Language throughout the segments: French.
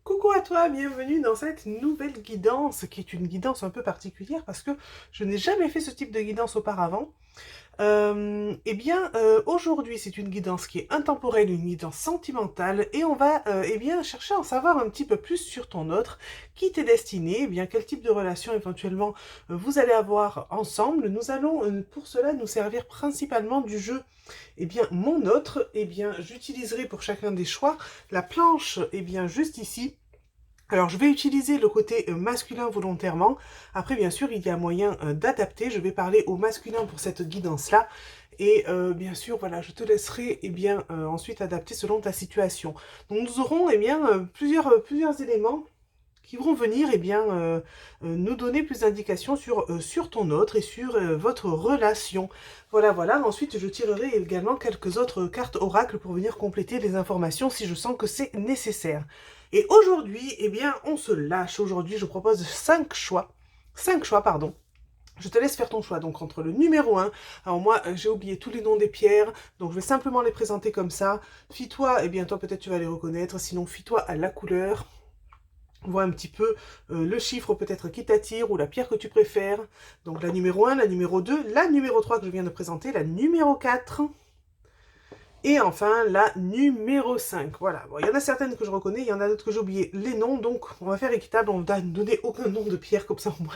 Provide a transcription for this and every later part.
Coucou à toi, bienvenue dans cette nouvelle guidance, qui est une guidance un peu particulière parce que je n'ai jamais fait ce type de guidance auparavant. Aujourd'hui, c'est une guidance qui est intemporelle, une guidance sentimentale, et on va chercher à en savoir un petit peu plus sur ton autre, qui t'est destiné, quel type de relation éventuellement vous allez avoir ensemble. Nous allons pour cela nous servir principalement du jeu Mon autre. J'utiliserai pour chacun des choix la planche juste ici. Alors, je vais utiliser le côté masculin volontairement. Après, bien sûr, il y a moyen d'adapter. Je vais parler au masculin pour cette guidance-là. Et bien sûr, voilà, je te laisserai ensuite adapter selon ta situation. Donc, nous aurons plusieurs éléments qui vont venir nous donner plus d'indications sur ton autre et sur votre relation. Voilà, voilà. Ensuite, je tirerai également quelques autres cartes oracles pour venir compléter les informations si je sens que c'est nécessaire. Et aujourd'hui, on se lâche. Aujourd'hui, je propose 5 choix. 5 choix, pardon. Je te laisse faire ton choix. Donc, entre le numéro 1, alors moi, j'ai oublié tous les noms des pierres, donc je vais simplement les présenter comme ça. Fie-toi, toi, peut-être tu vas les reconnaître. Sinon, fie-toi à la couleur. Vois un petit peu le chiffre peut-être qui t'attire ou la pierre que tu préfères. Donc la numéro 1, la numéro 2, la numéro 3 que je viens de présenter, la numéro 4 et enfin la numéro 5. Voilà, bon, il y en a certaines que je reconnais, il y en a d'autres que j'ai oublié les noms, donc on va faire équitable, on va donner aucun nom de pierre, comme ça au moins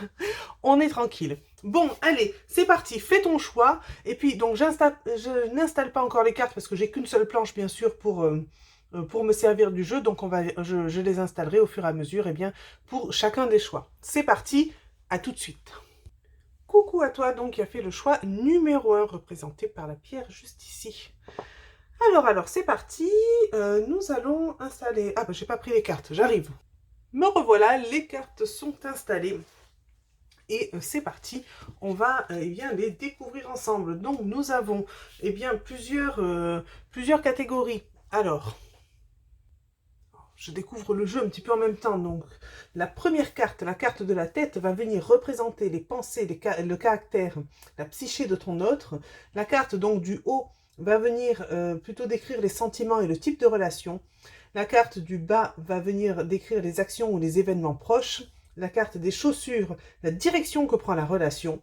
on est tranquille. Bon, allez, c'est parti, fais ton choix. Et puis donc je n'installe pas encore les cartes parce que j'ai qu'une seule planche bien sûr pour me servir du jeu, donc je les installerai au fur et à mesure pour chacun des choix. C'est parti, à tout de suite. Coucou à toi donc qui a fait le choix numéro 1 représenté par la pierre juste ici. Alors, c'est parti, nous allons installer... Ah bah j'ai pas pris les cartes, j'arrive. Me revoilà, les cartes sont installées. Et c'est parti, on va les découvrir ensemble. Donc nous avons plusieurs catégories. Alors, je découvre le jeu un petit peu en même temps. Donc, la première carte, la carte de la tête, va venir représenter les pensées, le caractère, la psyché de ton autre. La carte donc du haut va venir plutôt décrire les sentiments et le type de relation. La carte du bas va venir décrire les actions ou les événements proches. La carte des chaussures, la direction que prend la relation.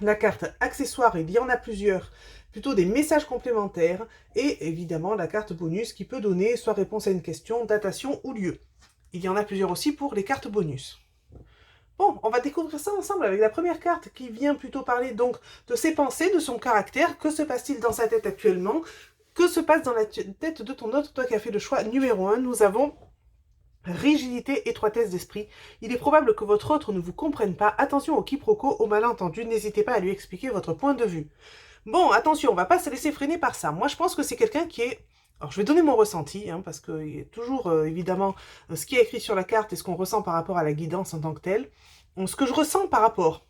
La carte accessoire, il y en a plusieurs, plutôt des messages complémentaires, et évidemment la carte bonus qui peut donner soit réponse à une question, datation ou lieu. Il y en a plusieurs aussi pour les cartes bonus. Bon, on va découvrir ça ensemble avec la première carte qui vient plutôt parler donc de ses pensées, de son caractère. Que se passe-t-il dans sa tête actuellement? Que se passe dans la tête de ton autre? Toi qui as fait le choix numéro 1, nous avons rigidité, étroitesse d'esprit. Il est probable que votre autre ne vous comprenne pas. Attention au quiproquo, au malentendu. N'hésitez pas à lui expliquer votre point de vue. Bon, attention, on va pas se laisser freiner par ça. Moi, je pense que c'est quelqu'un qui est... Alors, je vais donner mon ressenti, parce qu'il y a toujours, évidemment, ce qui est écrit sur la carte et ce qu'on ressent par rapport à la guidance en tant que telle. Donc, ce que je ressens par rapport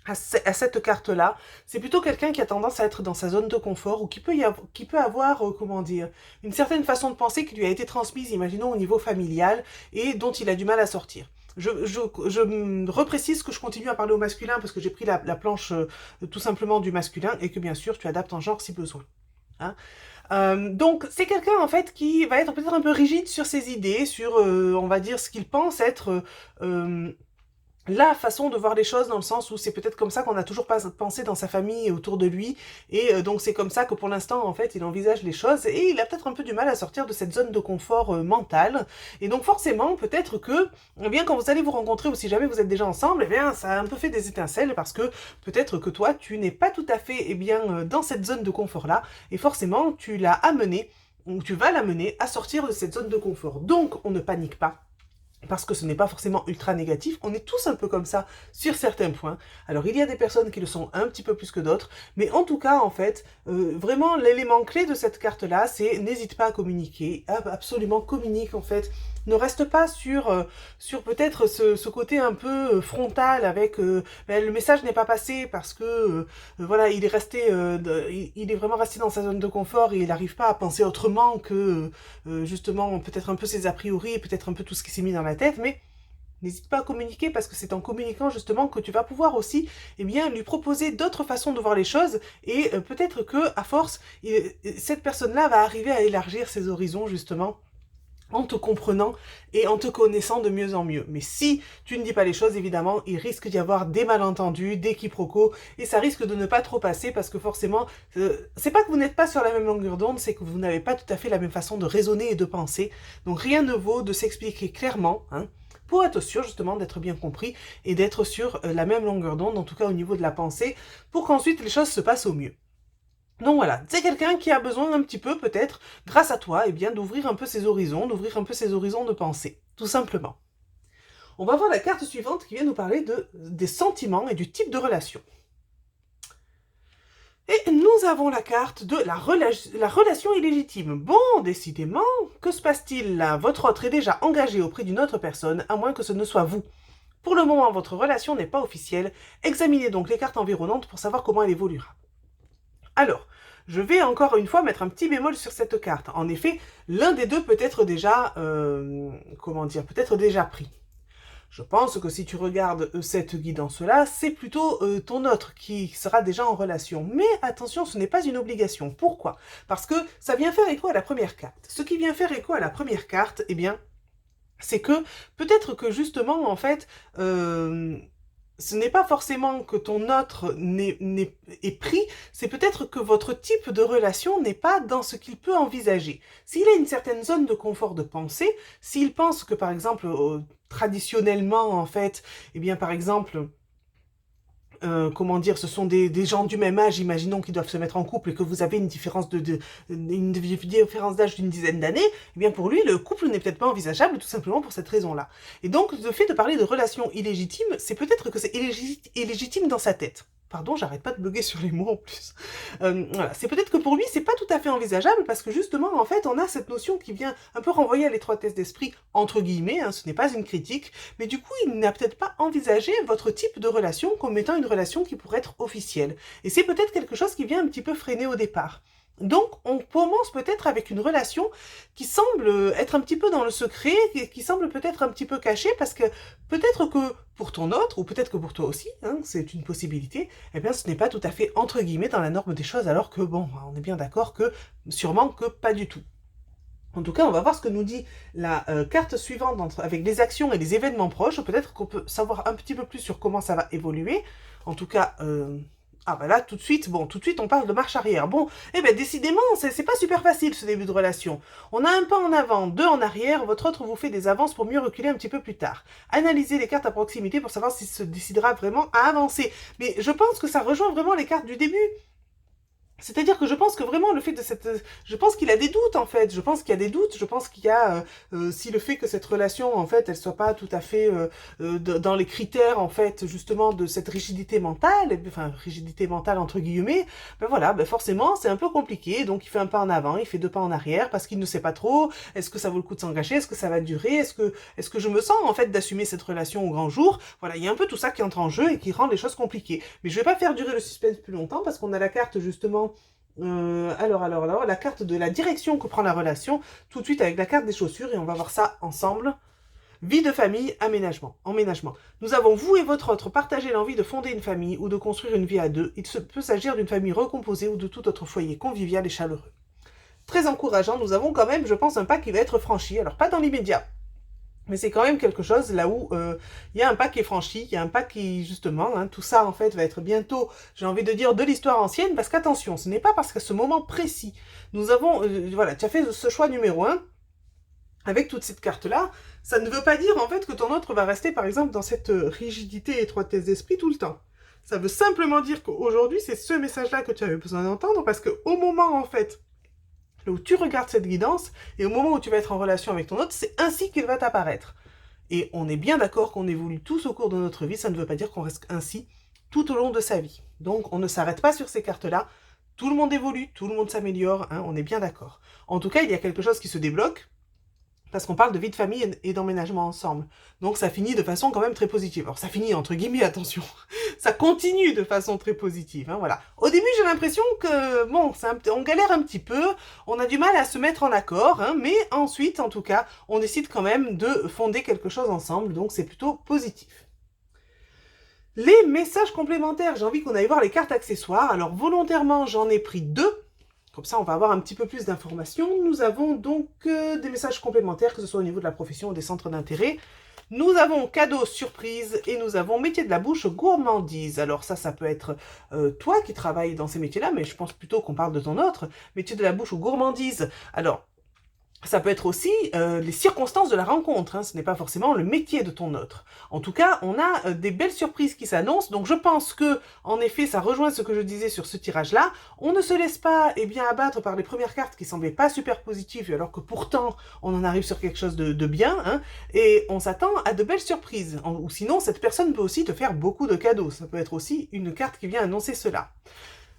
à cette carte-là, c'est plutôt quelqu'un qui a tendance à être dans sa zone de confort ou qui peut avoir, une certaine façon de penser qui lui a été transmise, imaginons, au niveau familial et dont il a du mal à sortir. Je reprécise que je continue à parler au masculin parce que j'ai pris la planche tout simplement du masculin et que bien sûr tu adaptes en genre si besoin. Hein. Donc c'est quelqu'un en fait qui va être peut-être un peu rigide sur ses idées, sur on va dire ce qu'il pense être la façon de voir les choses dans le sens où c'est peut-être comme ça qu'on a toujours pas pensé dans sa famille et autour de lui et donc c'est comme ça que pour l'instant en fait il envisage les choses et il a peut-être un peu du mal à sortir de cette zone de confort mental et donc forcément peut-être que quand vous allez vous rencontrer ou si jamais vous êtes déjà ensemble ça a un peu fait des étincelles parce que peut-être que toi tu n'es pas tout à fait dans cette zone de confort là et forcément tu l'as amené ou tu vas l'amener à sortir de cette zone de confort. Donc on ne panique pas parce que ce n'est pas forcément ultra négatif, on est tous un peu comme ça sur certains points. Alors il y a des personnes qui le sont un petit peu plus que d'autres, mais en tout cas en fait, vraiment l'élément clé de cette carte-là, c'est n'hésite pas à communiquer, absolument communique en fait. Ne reste pas sur peut-être ce côté un peu frontal avec le message n'est pas passé parce que voilà il est vraiment resté dans sa zone de confort et il n'arrive pas à penser autrement que justement peut-être un peu ses a priori et peut-être un peu tout ce qui s'est mis dans la tête, mais n'hésite pas à communiquer parce que c'est en communiquant justement que tu vas pouvoir aussi lui proposer d'autres façons de voir les choses et peut-être que à force cette personne-là va arriver à élargir ses horizons justement en te comprenant et en te connaissant de mieux en mieux. Mais si tu ne dis pas les choses, évidemment, il risque d'y avoir des malentendus, des quiproquos, et ça risque de ne pas trop passer parce que forcément, c'est pas que vous n'êtes pas sur la même longueur d'onde, c'est que vous n'avez pas tout à fait la même façon de raisonner et de penser. Donc rien ne vaut de s'expliquer clairement, hein, pour être sûr justement d'être bien compris et d'être sur la même longueur d'onde, en tout cas au niveau de la pensée, pour qu'ensuite les choses se passent au mieux. Donc voilà, c'est quelqu'un qui a besoin un petit peu, peut-être, grâce à toi, eh bien, d'ouvrir un peu ses horizons, d'ouvrir un peu ses horizons de pensée, tout simplement. On va voir la carte suivante qui vient nous parler des sentiments et du type de relation. Et nous avons la carte de la relation illégitime. Bon, décidément, que se passe-t-il là? Votre autre est déjà engagé auprès d'une autre personne, à moins que ce ne soit vous. Pour le moment, votre relation n'est pas officielle. Examinez donc les cartes environnantes pour savoir comment elle évoluera. Alors, je vais encore une fois mettre un petit bémol sur cette carte. En effet, l'un des deux peut être déjà, peut-être déjà pris. Je pense que si tu regardes cette guidance-là, c'est plutôt ton autre qui sera déjà en relation. Mais attention, ce n'est pas une obligation. Pourquoi? Parce que ça vient faire écho à la première carte. Ce qui vient faire écho à la première carte, eh bien, c'est que peut-être que justement, en fait, ce n'est pas forcément que ton autre est pris, c'est peut-être que votre type de relation n'est pas dans ce qu'il peut envisager. S'il a une certaine zone de confort de pensée, s'il pense que par exemple, traditionnellement en fait, eh bien par exemple, ce sont des gens du même âge, imaginons qu'ils doivent se mettre en couple et que vous avez une différence une différence d'âge d'une dizaine d'années, eh bien pour lui, le couple n'est peut-être pas envisageable tout simplement pour cette raison-là. Et donc, le fait de parler de relation illégitime, c'est peut-être que c'est illégitime dans sa tête. Pardon, j'arrête pas de bugger sur les mots en plus. Voilà. C'est peut-être que pour lui, c'est pas tout à fait envisageable parce que justement, en fait, on a cette notion qui vient un peu renvoyer à l'étroitesse d'esprit, entre guillemets, hein, ce n'est pas une critique, mais du coup, il n'a peut-être pas envisagé votre type de relation comme étant une relation qui pourrait être officielle. Et c'est peut-être quelque chose qui vient un petit peu freiner au départ. Donc, on commence peut-être avec une relation qui semble être un petit peu dans le secret, qui semble peut-être un petit peu cachée, parce que peut-être que pour ton autre, ou peut-être que pour toi aussi, hein, c'est une possibilité, eh bien, ce n'est pas tout à fait, entre guillemets, dans la norme des choses, alors que, bon, on est bien d'accord que, sûrement que pas du tout. En tout cas, on va voir ce que nous dit la carte suivante avec les actions et les événements proches. Peut-être qu'on peut savoir un petit peu plus sur comment ça va évoluer. En tout cas, ah bah là, tout de suite, on parle de marche arrière. Bon, eh ben décidément, c'est pas super facile ce début de relation. On a un pas en avant, deux en arrière, votre autre vous fait des avances pour mieux reculer un petit peu plus tard. Analysez les cartes à proximité pour savoir s'il se décidera vraiment à avancer. Mais je pense que ça rejoint vraiment les cartes du début. C'est-à-dire que je pense que vraiment le fait de cette... Je pense qu'il a des doutes en fait, je pense qu'il y a des doutes, je pense qu'il y a... si le fait que cette relation en fait, elle soit pas tout à fait dans les critères en fait justement de cette rigidité mentale, enfin rigidité mentale entre guillemets, ben voilà, ben forcément c'est un peu compliqué, donc il fait un pas en avant, il fait deux pas en arrière parce qu'il ne sait pas trop, est-ce que ça vaut le coup de s'engager, est-ce que ça va durer, est-ce que je me sens en fait d'assumer cette relation au grand jour, voilà, il y a un peu tout ça qui entre en jeu et qui rend les choses compliquées. Mais je vais pas faire durer le suspense plus longtemps parce qu'on a la carte justement alors, la carte de la direction que prend la relation, tout de suite avec la carte des chaussures, et on va voir ça ensemble. Vie de famille, emménagement. Nous avons, vous et votre autre, partagé l'envie de fonder une famille ou de construire une vie à deux. Il peut s'agir d'une famille recomposée ou de tout autre foyer convivial et chaleureux. Très encourageant, nous avons quand même, je pense, un pas qui va être franchi. Alors, pas dans l'immédiat, mais c'est quand même quelque chose là où il y a un pas qui est franchi, il y a un pas qui, justement, hein, tout ça en fait va être bientôt, j'ai envie de dire, de l'histoire ancienne, parce qu'attention, ce n'est pas parce qu'à ce moment précis, nous avons, voilà, tu as fait ce choix numéro 1, avec toute cette carte-là, ça ne veut pas dire en fait que ton autre va rester par exemple dans cette rigidité et étroitesse d'esprit tout le temps. Ça veut simplement dire qu'aujourd'hui, c'est ce message-là que tu avais besoin d'entendre, parce qu'au moment en fait où tu regardes cette guidance, et au moment où tu vas être en relation avec ton autre, c'est ainsi qu'il va t'apparaître. Et on est bien d'accord qu'on évolue tous au cours de notre vie, ça ne veut pas dire qu'on reste ainsi tout au long de sa vie. Donc on ne s'arrête pas sur ces cartes-là, tout le monde évolue, tout le monde s'améliore, hein, on est bien d'accord. En tout cas, il y a quelque chose qui se débloque, parce qu'on parle de vie de famille et d'emménagement ensemble. Donc ça finit de façon quand même très positive. Alors ça finit entre guillemets, attention. Ça continue de façon très positive, hein, voilà. Au début, j'ai l'impression que, bon, on galère un petit peu, on a du mal à se mettre en accord, hein, mais ensuite, en tout cas, on décide quand même de fonder quelque chose ensemble, donc c'est plutôt positif. Les messages complémentaires, j'ai envie qu'on aille voir les cartes accessoires. Alors volontairement, j'en ai pris deux, Comme ça, on va avoir un petit peu plus d'informations. Nous avons donc des messages complémentaires, que ce soit au niveau de la profession ou des centres d'intérêt. Nous avons cadeaux surprise et nous avons métier de la bouche gourmandise. Alors ça peut être toi qui travailles dans ces métiers-là, mais je pense plutôt qu'on parle de ton autre. Métier de la bouche ou gourmandise. Alors, ça peut être aussi les circonstances de la rencontre, hein. Ce n'est pas forcément le métier de ton autre. En tout cas, on a des belles surprises qui s'annoncent, donc je pense que, en effet, ça rejoint ce que je disais sur ce tirage-là. On ne se laisse pas abattre par les premières cartes qui semblaient pas super positives, alors que pourtant, on en arrive sur quelque chose de bien, hein, et on s'attend à de belles surprises. Ou sinon, cette personne peut aussi te faire beaucoup de cadeaux. Ça peut être aussi une carte qui vient annoncer cela.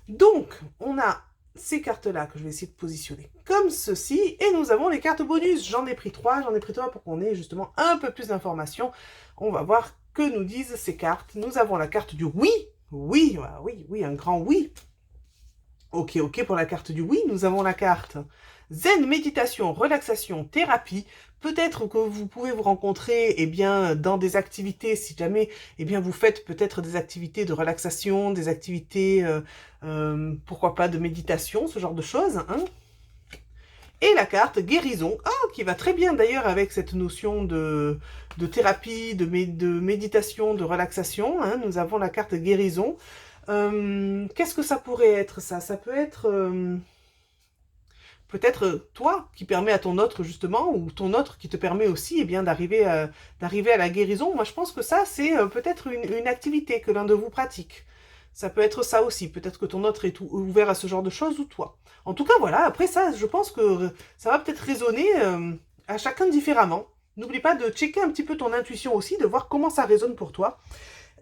Donc, on a ces cartes-là que je vais essayer de positionner comme ceci. Et nous avons les cartes bonus. J'en ai pris 3 pour qu'on ait justement un peu plus d'informations. On va voir que nous disent ces cartes. Nous avons la carte du oui. Oui, oui, un grand oui. Ok, pour la carte du oui. Nous avons la carte Zen, méditation, relaxation, thérapie. Peut-être que vous pouvez vous rencontrer dans des activités, si jamais vous faites peut-être des activités de relaxation, des activités, pourquoi pas, de méditation, ce genre de choses. Hein. Et la carte guérison, qui va très bien d'ailleurs avec cette notion de thérapie, de méditation, de relaxation. Hein. Nous avons la carte guérison. Qu'est-ce que ça pourrait être ça? Ça peut être... peut-être toi qui permet à ton autre justement, ou ton autre qui te permet aussi d'arriver à la guérison. Moi je pense que ça c'est peut-être une activité que l'un de vous pratique. Ça peut être ça aussi, peut-être que ton autre est ouvert à ce genre de choses ou toi. En tout cas voilà, après ça je pense que ça va peut-être résonner à chacun différemment. N'oublie pas de checker un petit peu ton intuition aussi, de voir comment ça résonne pour toi.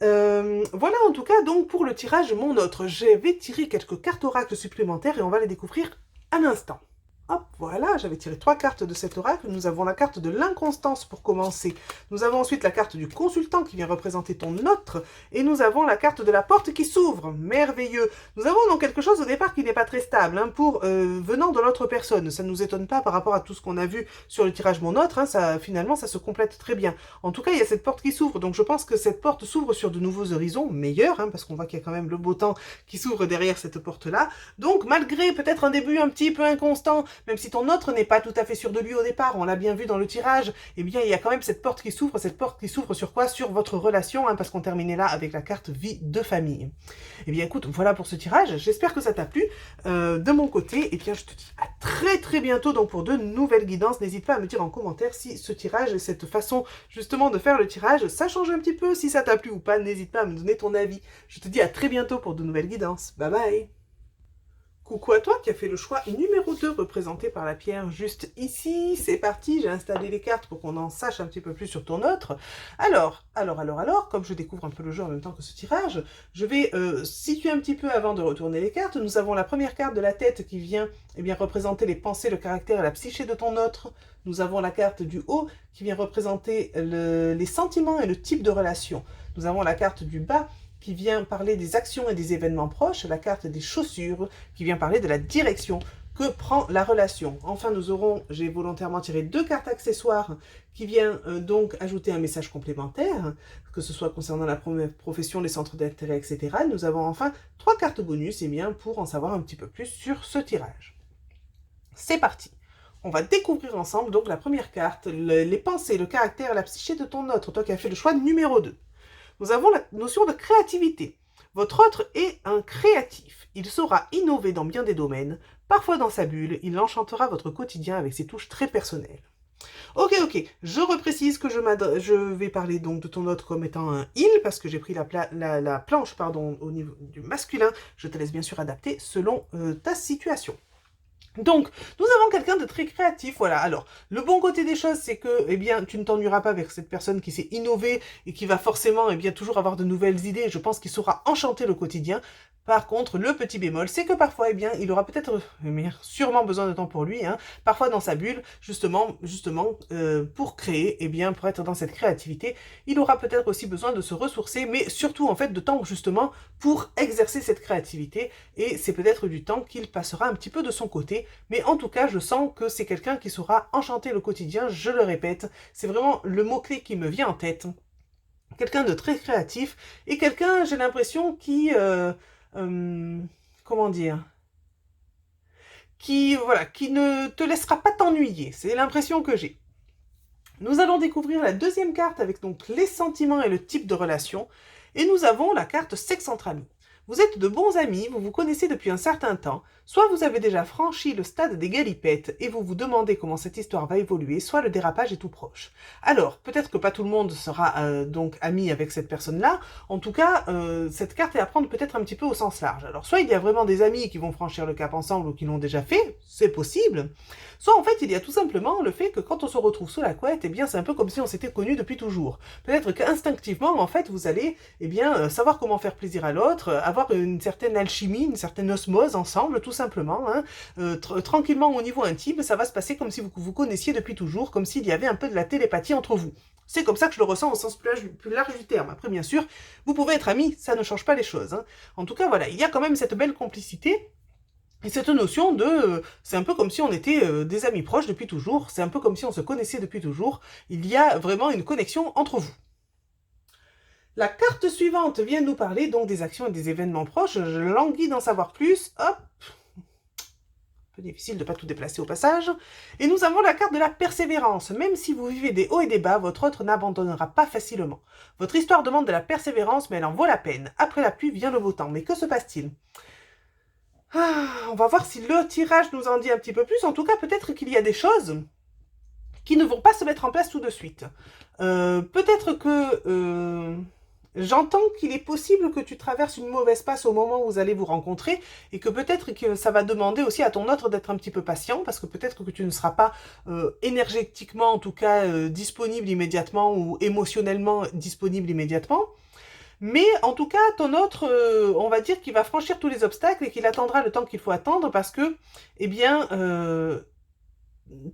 Voilà en tout cas donc pour le tirage mon autre. Je vais tirer quelques cartes oracles supplémentaires et on va les découvrir à l'instant. Hop, voilà, j'avais tiré 3 cartes de cet oracle. Nous avons la carte de l'inconstance pour commencer. Nous avons ensuite la carte du consultant qui vient représenter ton autre. Et nous avons la carte de la porte qui s'ouvre. Merveilleux. Nous avons donc quelque chose au départ qui n'est pas très stable, hein, venant de l'autre personne. Ça ne nous étonne pas par rapport à tout ce qu'on a vu sur le tirage mon autre. Hein, finalement, ça se complète très bien. En tout cas, il y a cette porte qui s'ouvre. Donc je pense que cette porte s'ouvre sur de nouveaux horizons meilleurs, hein, parce qu'on voit qu'il y a quand même le beau temps qui s'ouvre derrière cette porte-là. Donc malgré peut-être un début un petit peu inconstant, même si ton autre n'est pas tout à fait sûr de lui au départ, on l'a bien vu dans le tirage, il y a quand même cette porte qui s'ouvre sur quoi? Sur votre relation, hein, parce qu'on terminait là avec la carte vie de famille. Écoute, voilà pour ce tirage, j'espère que ça t'a plu. De mon côté, je te dis à très très bientôt donc pour de nouvelles guidances. N'hésite pas à me dire en commentaire si ce tirage et cette façon justement de faire le tirage, ça change un petit peu, si ça t'a plu ou pas, n'hésite pas à me donner ton avis. Je te dis à très bientôt pour de nouvelles guidances. Bye bye. Coucou à toi qui as fait le choix numéro 2 représenté par la pierre juste ici. C'est parti, j'ai installé les cartes pour qu'on en sache un petit peu plus sur ton autre. Alors, comme je découvre un peu le jeu en même temps que ce tirage, je vais situer un petit peu avant de retourner les cartes. Nous avons la première carte de la tête qui vient représenter les pensées, le caractère et la psyché de ton autre. Nous avons la carte du haut qui vient représenter les sentiments et le type de relation. Nous avons la carte du bas qui vient parler des actions et des événements proches, la carte des chaussures, qui vient parler de la direction que prend la relation. Enfin, j'ai volontairement tiré 2 cartes accessoires qui viennent donc ajouter un message complémentaire, que ce soit concernant la profession, les centres d'intérêt, etc. Nous avons enfin 3 cartes bonus pour en savoir un petit peu plus sur ce tirage. C'est parti. On va découvrir ensemble donc la première carte, les pensées, le caractère et la psyché de ton autre, toi qui as fait le choix numéro 2. Nous avons la notion de créativité. Votre autre est un créatif. Il saura innover dans bien des domaines. Parfois dans sa bulle, il enchantera votre quotidien avec ses touches très personnelles. Ok, je reprécise que je vais parler donc de ton autre comme étant un il, parce que j'ai pris la planche au niveau du masculin. Je te laisse bien sûr adapter selon ta situation. Donc, nous avons quelqu'un de très créatif, voilà. Alors, le bon côté des choses, c'est que, tu ne t'ennuieras pas avec cette personne qui sait innover et qui va forcément, toujours avoir de nouvelles idées. Je pense qu'il saura enchanter le quotidien. Par contre, le petit bémol, c'est que parfois, il aura peut-être, sûrement besoin de temps pour lui, hein, parfois dans sa bulle, justement, pour créer, pour être dans cette créativité, il aura peut-être aussi besoin de se ressourcer, mais surtout, en fait, de temps, justement, pour exercer cette créativité, et c'est peut-être du temps qu'il passera un petit peu de son côté, mais en tout cas, je sens que c'est quelqu'un qui saura enchanter le quotidien, je le répète, c'est vraiment le mot-clé qui me vient en tête. Quelqu'un de très créatif, et quelqu'un, j'ai l'impression, comment dire, voilà, qui ne te laissera pas t'ennuyer. C'est l'impression que j'ai. Nous allons découvrir la deuxième carte avec donc les sentiments et le type de relation. Et nous avons la carte sexe entre amis. Vous êtes de bons amis, vous vous connaissez depuis un certain temps, soit vous avez déjà franchi le stade des galipettes et vous vous demandez comment cette histoire va évoluer, soit le dérapage est tout proche. Alors, peut-être que pas tout le monde sera donc ami avec cette personne-là, en tout cas, cette carte est à prendre peut-être un petit peu au sens large. Alors, soit il y a vraiment des amis qui vont franchir le cap ensemble ou qui l'ont déjà fait, c'est possible, soit en fait il y a tout simplement le fait que quand on se retrouve sous la couette, eh bien c'est un peu comme si on s'était connus depuis toujours. Peut-être qu'instinctivement, en fait, vous allez savoir comment faire plaisir à l'autre, avoir une certaine alchimie, une certaine osmose ensemble, tout simplement. Hein. Tranquillement au niveau intime, ça va se passer comme si vous vous connaissiez depuis toujours, comme s'il y avait un peu de la télépathie entre vous. C'est comme ça que je le ressens au sens plus large du terme. Après, bien sûr, vous pouvez être amis, ça ne change pas les choses. Hein. En tout cas, voilà, il y a quand même cette belle complicité. Et cette notion c'est un peu comme si on était des amis proches depuis toujours, c'est un peu comme si on se connaissait depuis toujours, il y a vraiment une connexion entre vous. La carte suivante vient nous parler donc des actions et des événements proches, je languis d'en savoir plus, hop, un peu difficile de ne pas tout déplacer au passage, et nous avons la carte de la persévérance, même si vous vivez des hauts et des bas, votre autre n'abandonnera pas facilement. Votre histoire demande de la persévérance, mais elle en vaut la peine, après la pluie vient le beau temps, mais que se passe-t-il ? On va voir si le tirage nous en dit un petit peu plus. En tout cas, peut-être qu'il y a des choses qui ne vont pas se mettre en place tout de suite. Peut-être que j'entends qu'il est possible que tu traverses une mauvaise passe au moment où vous allez vous rencontrer et que peut-être que ça va demander aussi à ton autre d'être un petit peu patient parce que peut-être que tu ne seras pas énergétiquement, en tout cas, disponible immédiatement ou émotionnellement disponible immédiatement. Mais en tout cas, ton autre, on va dire qu'il va franchir tous les obstacles et qu'il attendra le temps qu'il faut attendre parce que,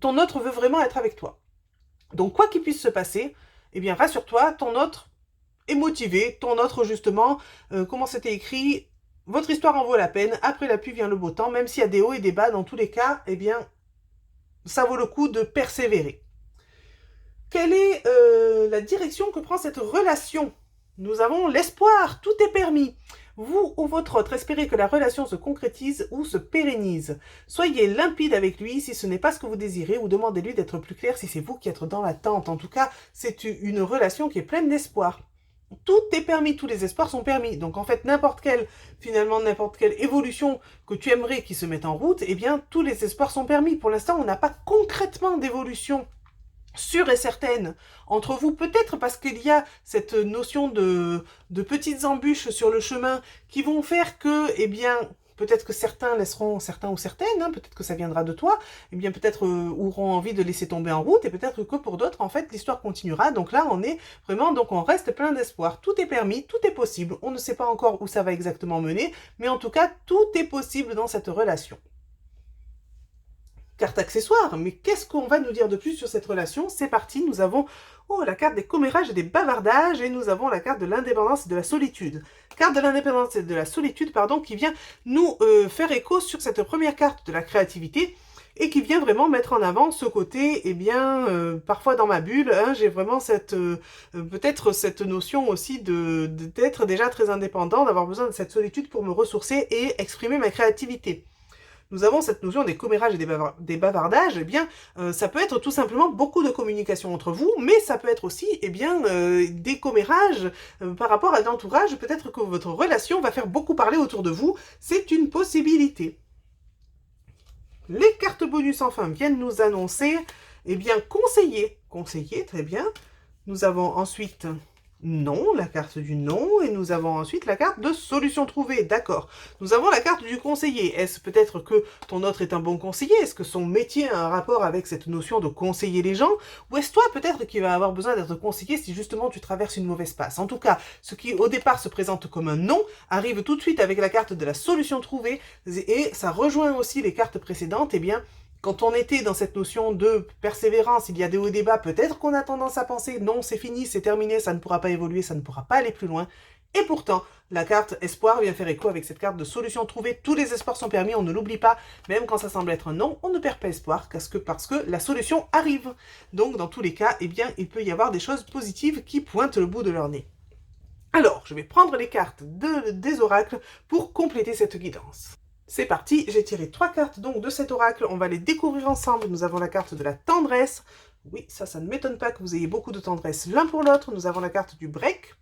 ton autre veut vraiment être avec toi. Donc, quoi qu'il puisse se passer, rassure-toi, ton autre est motivé, ton autre, justement, comment c'était écrit, votre histoire en vaut la peine, après la pluie vient le beau temps, même s'il y a des hauts et des bas, dans tous les cas, ça vaut le coup de persévérer. Quelle est la direction que prend cette relation ? Nous avons l'espoir, tout est permis. Vous ou votre autre espérez que la relation se concrétise ou se pérennise. Soyez limpide avec lui si ce n'est pas ce que vous désirez ou demandez-lui d'être plus clair si c'est vous qui êtes dans l'attente. En tout cas, c'est une relation qui est pleine d'espoir. Tout est permis, tous les espoirs sont permis. Donc en fait, n'importe quelle évolution que tu aimerais qui se mette en route, tous les espoirs sont permis. Pour l'instant, on n'a pas concrètement d'évolution sûre et certaine entre vous, peut-être parce qu'il y a cette notion de petites embûches sur le chemin qui vont faire que, peut-être que certains laisseront, certains ou certaines, peut-être que ça viendra de toi, peut-être auront envie de laisser tomber en route, et peut-être que pour d'autres, en fait, l'histoire continuera. Donc là, on est vraiment, donc on reste plein d'espoir. Tout est permis, tout est possible. On ne sait pas encore où ça va exactement mener, mais en tout cas, tout est possible dans cette relation. Carte accessoire, mais qu'est-ce qu'on va nous dire de plus sur cette relation? C'est parti, nous avons la carte des commérages et des bavardages, et nous avons la carte de l'indépendance et de la solitude. Carte de l'indépendance et de la solitude, qui vient nous faire écho sur cette première carte de la créativité, et qui vient vraiment mettre en avant ce côté, parfois dans ma bulle, j'ai vraiment peut-être cette notion aussi d'être déjà très indépendant, d'avoir besoin de cette solitude pour me ressourcer et exprimer ma créativité. Nous avons cette notion des commérages et des bavardages, ça peut être tout simplement beaucoup de communication entre vous, mais ça peut être aussi, des commérages par rapport à l'entourage, peut-être que votre relation va faire beaucoup parler autour de vous, c'est une possibilité. Les cartes bonus enfin viennent nous annoncer, conseiller, très bien. Nous avons ensuite non, la carte du non, et nous avons ensuite la carte de solution trouvée, d'accord. Nous avons la carte du conseiller. Est-ce peut-être que ton autre est un bon conseiller? Est-ce que son métier a un rapport avec cette notion de conseiller les gens? Ou est-ce toi peut-être qu'il va avoir besoin d'être conseillé si justement tu traverses une mauvaise passe? En tout cas, ce qui au départ se présente comme un non, arrive tout de suite avec la carte de la solution trouvée, et ça rejoint aussi les cartes précédentes, quand on était dans cette notion de persévérance, il y a des hauts et des bas, peut-être qu'on a tendance à penser non, c'est fini, c'est terminé, ça ne pourra pas évoluer, ça ne pourra pas aller plus loin. Et pourtant, la carte espoir vient faire écho avec cette carte de solution trouvée. Tous les espoirs sont permis, on ne l'oublie pas. Même quand ça semble être un non, on ne perd pas espoir parce que la solution arrive. Donc, dans tous les cas, il peut y avoir des choses positives qui pointent le bout de leur nez. Alors, je vais prendre les cartes des oracles pour compléter cette guidance. C'est parti, j'ai tiré 3 cartes donc de cet oracle, on va les découvrir ensemble. Nous avons la carte de la tendresse. Oui, ça ne m'étonne pas que vous ayez beaucoup de tendresse l'un pour l'autre. Nous avons la carte du break.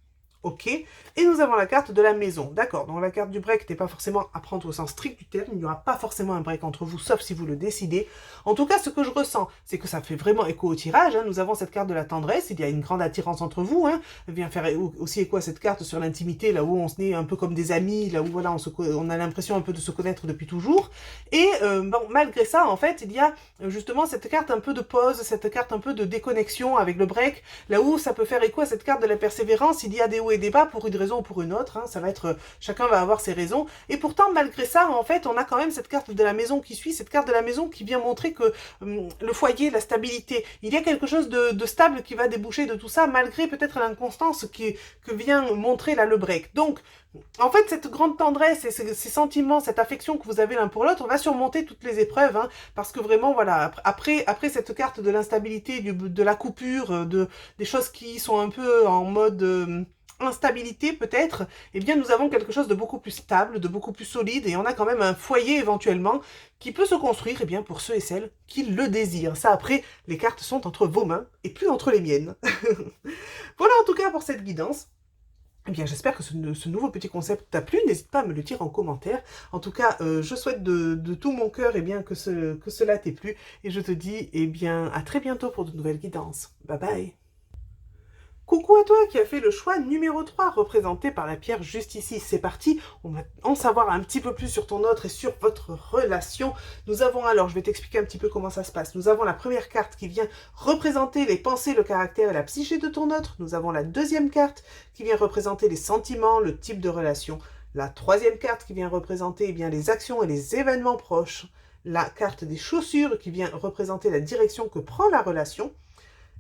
Ok, et nous avons la carte de la maison, d'accord, donc la carte du break n'est pas forcément à prendre au sens strict du terme, il n'y aura pas forcément un break entre vous, sauf si vous le décidez. En tout cas, ce que je ressens, c'est que ça fait vraiment écho au tirage, hein. Nous avons cette carte de la tendresse, il y a une grande attirance entre vous, hein. Elle vient faire aussi écho à cette carte sur l'intimité, là où on se est un peu comme des amis, là où voilà, on a l'impression un peu de se connaître depuis toujours, et bon, malgré ça, en fait, il y a justement cette carte un peu de pause, cette carte un peu de déconnexion avec le break, là où ça peut faire écho à cette carte de la persévérance, il y a des hauts et des bas pour une raison ou pour une autre, hein, ça va être, chacun va avoir ses raisons, et pourtant malgré ça, en fait, on a quand même cette carte de la maison qui suit, cette carte de la maison qui vient montrer que le foyer, la stabilité, il y a quelque chose de stable qui va déboucher de tout ça, malgré peut-être l'inconstance que vient montrer là le break. Donc, en fait, cette grande tendresse et ces sentiments, cette affection que vous avez l'un pour l'autre, on va surmonter toutes les épreuves, hein, parce que vraiment, voilà, après cette carte de l'instabilité, de la coupure, des choses qui sont un peu en mode instabilité peut-être, eh bien nous avons quelque chose de beaucoup plus stable, de beaucoup plus solide, et on a quand même un foyer éventuellement qui peut se construire, eh bien pour ceux et celles qui le désirent. Ça après, les cartes sont entre vos mains et plus entre les miennes. Voilà en tout cas pour cette guidance. Eh bien, j'espère que ce nouveau petit concept t'a plu. N'hésite pas à me le dire en commentaire. En tout cas, je souhaite de tout mon cœur eh bien, que cela t'ait plu. Et je te dis eh bien, à très bientôt pour de nouvelles guidances. Bye bye. Coucou à toi qui as fait le choix numéro 3, représenté par la pierre juste ici. C'est parti, on va en savoir un petit peu plus sur ton autre et sur votre relation. Nous avons alors, je vais t'expliquer un petit peu comment ça se passe. Nous avons la première carte qui vient représenter les pensées, le caractère et la psyché de ton autre. Nous avons la deuxième carte qui vient représenter les sentiments, le type de relation. La troisième carte qui vient représenter eh bien, les actions et les événements proches. La carte des chaussures qui vient représenter la direction que prend la relation.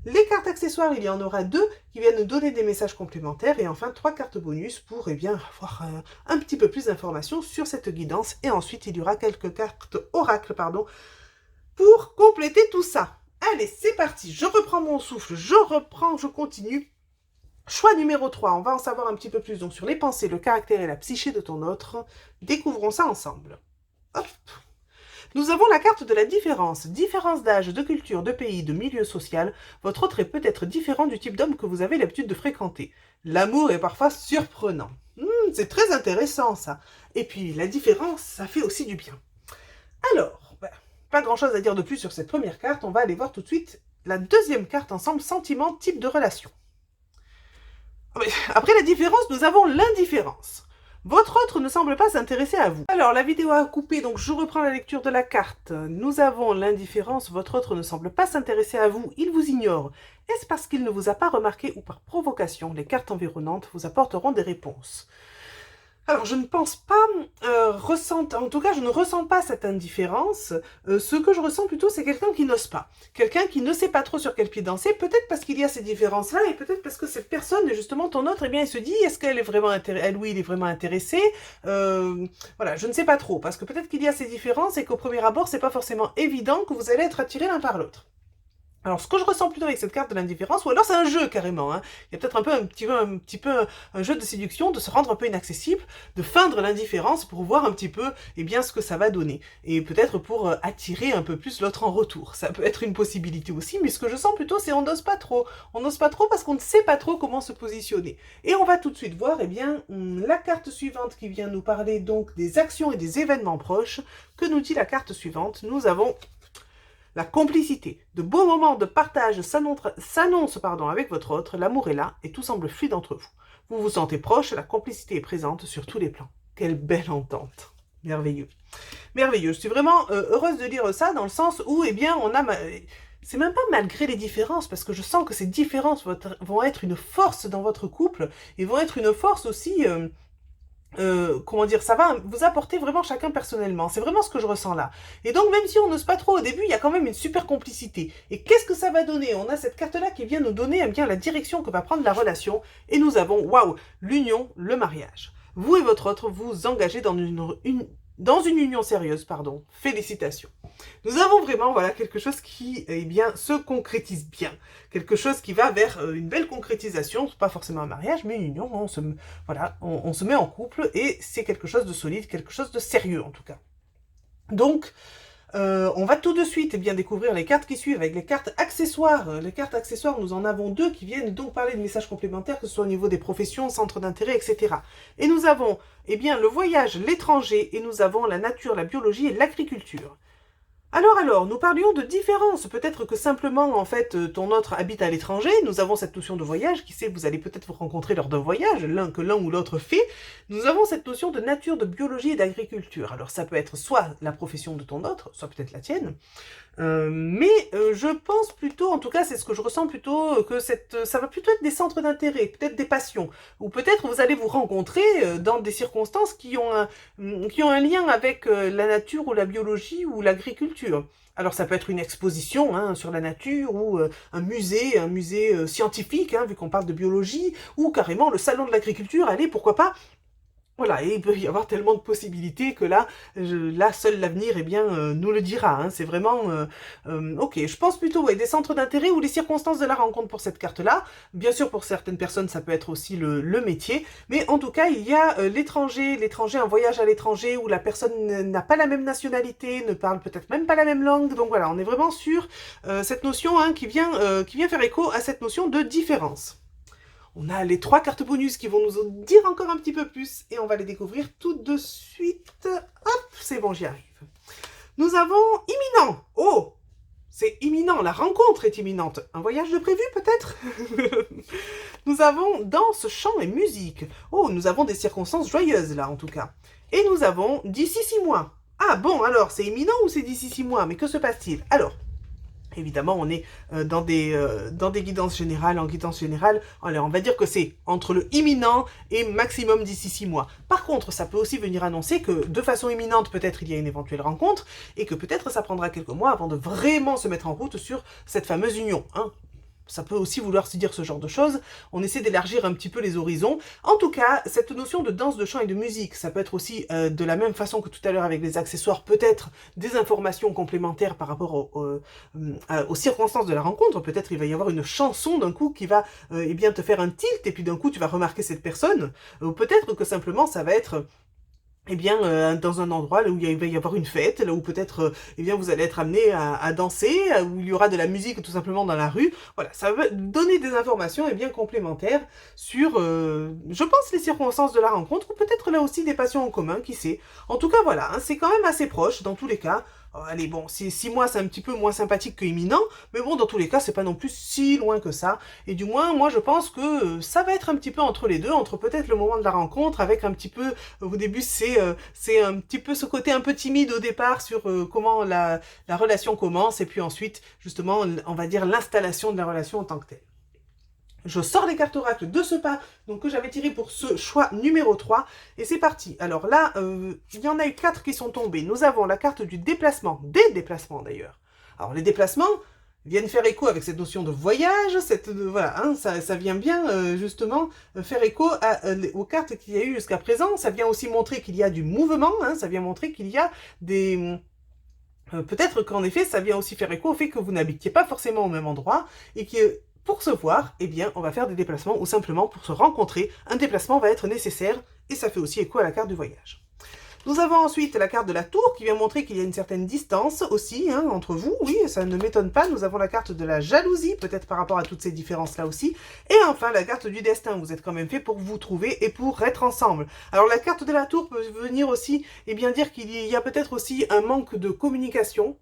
Les cartes accessoires, il y en aura 2 qui viennent nous donner des messages complémentaires et enfin 3 cartes bonus pour eh bien, avoir un petit peu plus d'informations sur cette guidance. Et ensuite, il y aura quelques cartes oracle pour compléter tout ça. Allez, c'est parti, je reprends mon souffle, je continue. Choix numéro 3, on va en savoir un petit peu plus donc, sur les pensées, le caractère et la psyché de ton autre. Découvrons ça ensemble. Hop. Nous avons la carte de la différence. Différence d'âge, de culture, de pays, de milieu social. Votre autre est peut-être différent du type d'homme que vous avez l'habitude de fréquenter. L'amour est parfois surprenant. C'est très intéressant ça. Et puis la différence, ça fait aussi du bien. Alors, pas grand-chose à dire de plus sur cette première carte. On va aller voir tout de suite la deuxième carte ensemble, sentiment, type de relation. Après la différence, nous avons l'indifférence. Votre autre ne semble pas s'intéresser à vous. Alors, la vidéo a coupé, donc je reprends la lecture de la carte. Nous avons l'indifférence, votre autre ne semble pas s'intéresser à vous, il vous ignore. Est-ce parce qu'il ne vous a pas remarqué ou par provocation? Les cartes environnantes vous apporteront des réponses. Alors, je ne pense pas en tout cas, je ne ressens pas cette indifférence. Ce que je ressens plutôt, c'est quelqu'un qui n'ose pas. Quelqu'un qui ne sait pas trop sur quel pied danser, peut-être parce qu'il y a ces différences-là, et peut-être parce que cette personne, justement, ton autre, eh bien, il se dit, est-ce qu'elle est vraiment intéressée, elle ou il est vraiment intéressé Voilà, je ne sais pas trop, parce que peut-être qu'il y a ces différences, et qu'au premier abord, c'est pas forcément évident que vous allez être attirés l'un par l'autre. Alors, ce que je ressens plutôt avec cette carte de l'indifférence, ou alors c'est un jeu carrément, hein. Il y a peut-être un petit peu un jeu de séduction, de se rendre un peu inaccessible, de feindre l'indifférence pour voir un petit peu, eh bien, ce que ça va donner. Et peut-être pour attirer un peu plus l'autre en retour. Ça peut être une possibilité aussi, mais ce que je sens plutôt, c'est on n'ose pas trop. On n'ose pas trop parce qu'on ne sait pas trop comment se positionner. Et on va tout de suite voir, eh bien, la carte suivante qui vient nous parler donc des actions et des événements proches. Que nous dit la carte suivante? Nous avons la complicité. De beaux moments de partage s'annoncent avec votre autre, l'amour est là et tout semble fluide entre vous. Vous vous sentez proche, la complicité est présente sur tous les plans. Quelle belle entente. Merveilleux. Merveilleux. Je suis vraiment heureuse de lire ça dans le sens où, eh bien, on a... C'est même pas malgré les différences, parce que je sens que ces différences vont être une force dans votre couple et vont être une force aussi... comment dire, ça va vous apporter vraiment chacun personnellement. C'est vraiment ce que je ressens là. Et donc, même si on n'ose pas trop au début, il y a quand même une super complicité. Et qu'est-ce que ça va donner? On a cette carte-là qui vient nous donner eh bien, la direction que va prendre la relation. Et nous avons, waouh, l'union, le mariage. Vous et votre autre vous engagez dans une union sérieuse, pardon. Félicitations. Nous avons vraiment voilà, quelque chose qui eh bien, se concrétise bien. Quelque chose qui va vers une belle concrétisation, pas forcément un mariage, mais une union. On se met en couple et c'est quelque chose de solide, quelque chose de sérieux en tout cas. Donc, on va tout de suite bien découvrir les cartes qui suivent avec les cartes accessoires. Les cartes accessoires, nous en avons deux qui viennent donc parler de messages complémentaires, que ce soit au niveau des professions, centres d'intérêt, etc. Et nous avons bien le voyage, l'étranger, et nous avons la nature, la biologie et l'agriculture. Alors, nous parlions de différence. Peut-être que simplement, en fait, ton autre habite à l'étranger. Nous avons cette notion de voyage, qui sait, vous allez peut-être vous rencontrer lors d'un voyage, que l'un ou l'autre fait. Nous avons cette notion de nature, de biologie et d'agriculture. Alors, ça peut être soit la profession de ton autre, soit peut-être la tienne. Je pense plutôt, en tout cas c'est ce que je ressens plutôt, que ça va plutôt être des centres d'intérêt, peut-être des passions, ou peut-être vous allez vous rencontrer dans des circonstances qui ont un lien avec la nature ou la biologie ou l'agriculture. Alors ça peut être une exposition sur la nature, ou un musée scientifique, vu qu'on parle de biologie, ou carrément le salon de l'agriculture, allez, pourquoi pas. Voilà, et il peut y avoir tellement de possibilités que là, seul l'avenir nous le dira. C'est vraiment... ok, je pense plutôt des centres d'intérêt ou les circonstances de la rencontre pour cette carte-là. Bien sûr, pour certaines personnes, ça peut être aussi le métier. Mais en tout cas, il y a l'étranger, un voyage à l'étranger où la personne n'a pas la même nationalité, ne parle peut-être même pas la même langue. Donc voilà, on est vraiment sur cette notion qui vient faire écho à cette notion de différence. On a les 3 cartes bonus qui vont nous en dire encore un petit peu plus et on va les découvrir tout de suite. Hop, c'est bon, j'y arrive. Nous avons imminent. Oh, c'est imminent, la rencontre est imminente. Un voyage de prévu peut-être. Nous avons danse, chant et musique. Oh, nous avons des circonstances joyeuses là en tout cas. Et nous avons d'ici 6 mois. Ah bon, alors c'est imminent ou c'est d'ici 6 mois? Mais que se passe-t-il? Alors, évidemment, on est dans des guidances générales. En guidance générale, alors on va dire que c'est entre le imminent et maximum d'ici 6 mois. Par contre, ça peut aussi venir annoncer que de façon imminente, peut-être il y a une éventuelle rencontre, et que peut-être ça prendra quelques mois avant de vraiment se mettre en route sur cette fameuse union. Ça peut aussi vouloir se dire ce genre de choses. On essaie d'élargir un petit peu les horizons. En tout cas, cette notion de danse, de chant et de musique, ça peut être aussi de la même façon que tout à l'heure avec les accessoires, peut-être des informations complémentaires par rapport aux circonstances de la rencontre. Peut-être il va y avoir une chanson d'un coup qui va te faire un tilt et puis d'un coup tu vas remarquer cette personne. Ou peut-être que simplement ça va être dans un endroit là où il va y avoir une fête, là où peut-être vous allez être amené à danser, où il y aura de la musique tout simplement dans la rue. Voilà, ça va donner des informations complémentaires sur, je pense, les circonstances de la rencontre, ou peut-être là aussi des passions en commun, qui sait. En tout cas, voilà, c'est quand même assez proche dans tous les cas. Oh, allez, bon, 6 mois, c'est un petit peu moins sympathique que imminent, mais bon, dans tous les cas, c'est pas non plus si loin que ça. Et du moins, moi, je pense que ça va être un petit peu entre les deux, entre peut-être le moment de la rencontre, avec un petit peu, au début, c'est un petit peu ce côté un peu timide au départ sur comment la relation commence, et puis ensuite, justement, on va dire l'installation de la relation en tant que telle. Je sors les cartes oracles de ce pas, donc que j'avais tiré pour ce choix numéro 3, et c'est parti. Alors là, il y en a eu 4 qui sont tombés. Nous avons la carte du déplacement, des déplacements d'ailleurs. Alors les déplacements viennent faire écho avec cette notion de voyage, ça vient bien justement faire écho aux cartes qu'il y a eu jusqu'à présent. Ça vient aussi montrer qu'il y a du mouvement, ça vient montrer qu'il y a des... peut-être qu'en effet, ça vient aussi faire écho au fait que vous n'habitiez pas forcément au même endroit, et que pour se voir, on va faire des déplacements, ou simplement pour se rencontrer, un déplacement va être nécessaire, et ça fait aussi écho à la carte du voyage. Nous avons ensuite la carte de la tour, qui vient montrer qu'il y a une certaine distance aussi, entre vous, oui, ça ne m'étonne pas. Nous avons la carte de la jalousie, peut-être par rapport à toutes ces différences-là aussi. Et enfin, la carte du destin, vous êtes quand même fait pour vous trouver et pour être ensemble. Alors la carte de la tour peut venir aussi, dire qu'il y a peut-être aussi un manque de communication.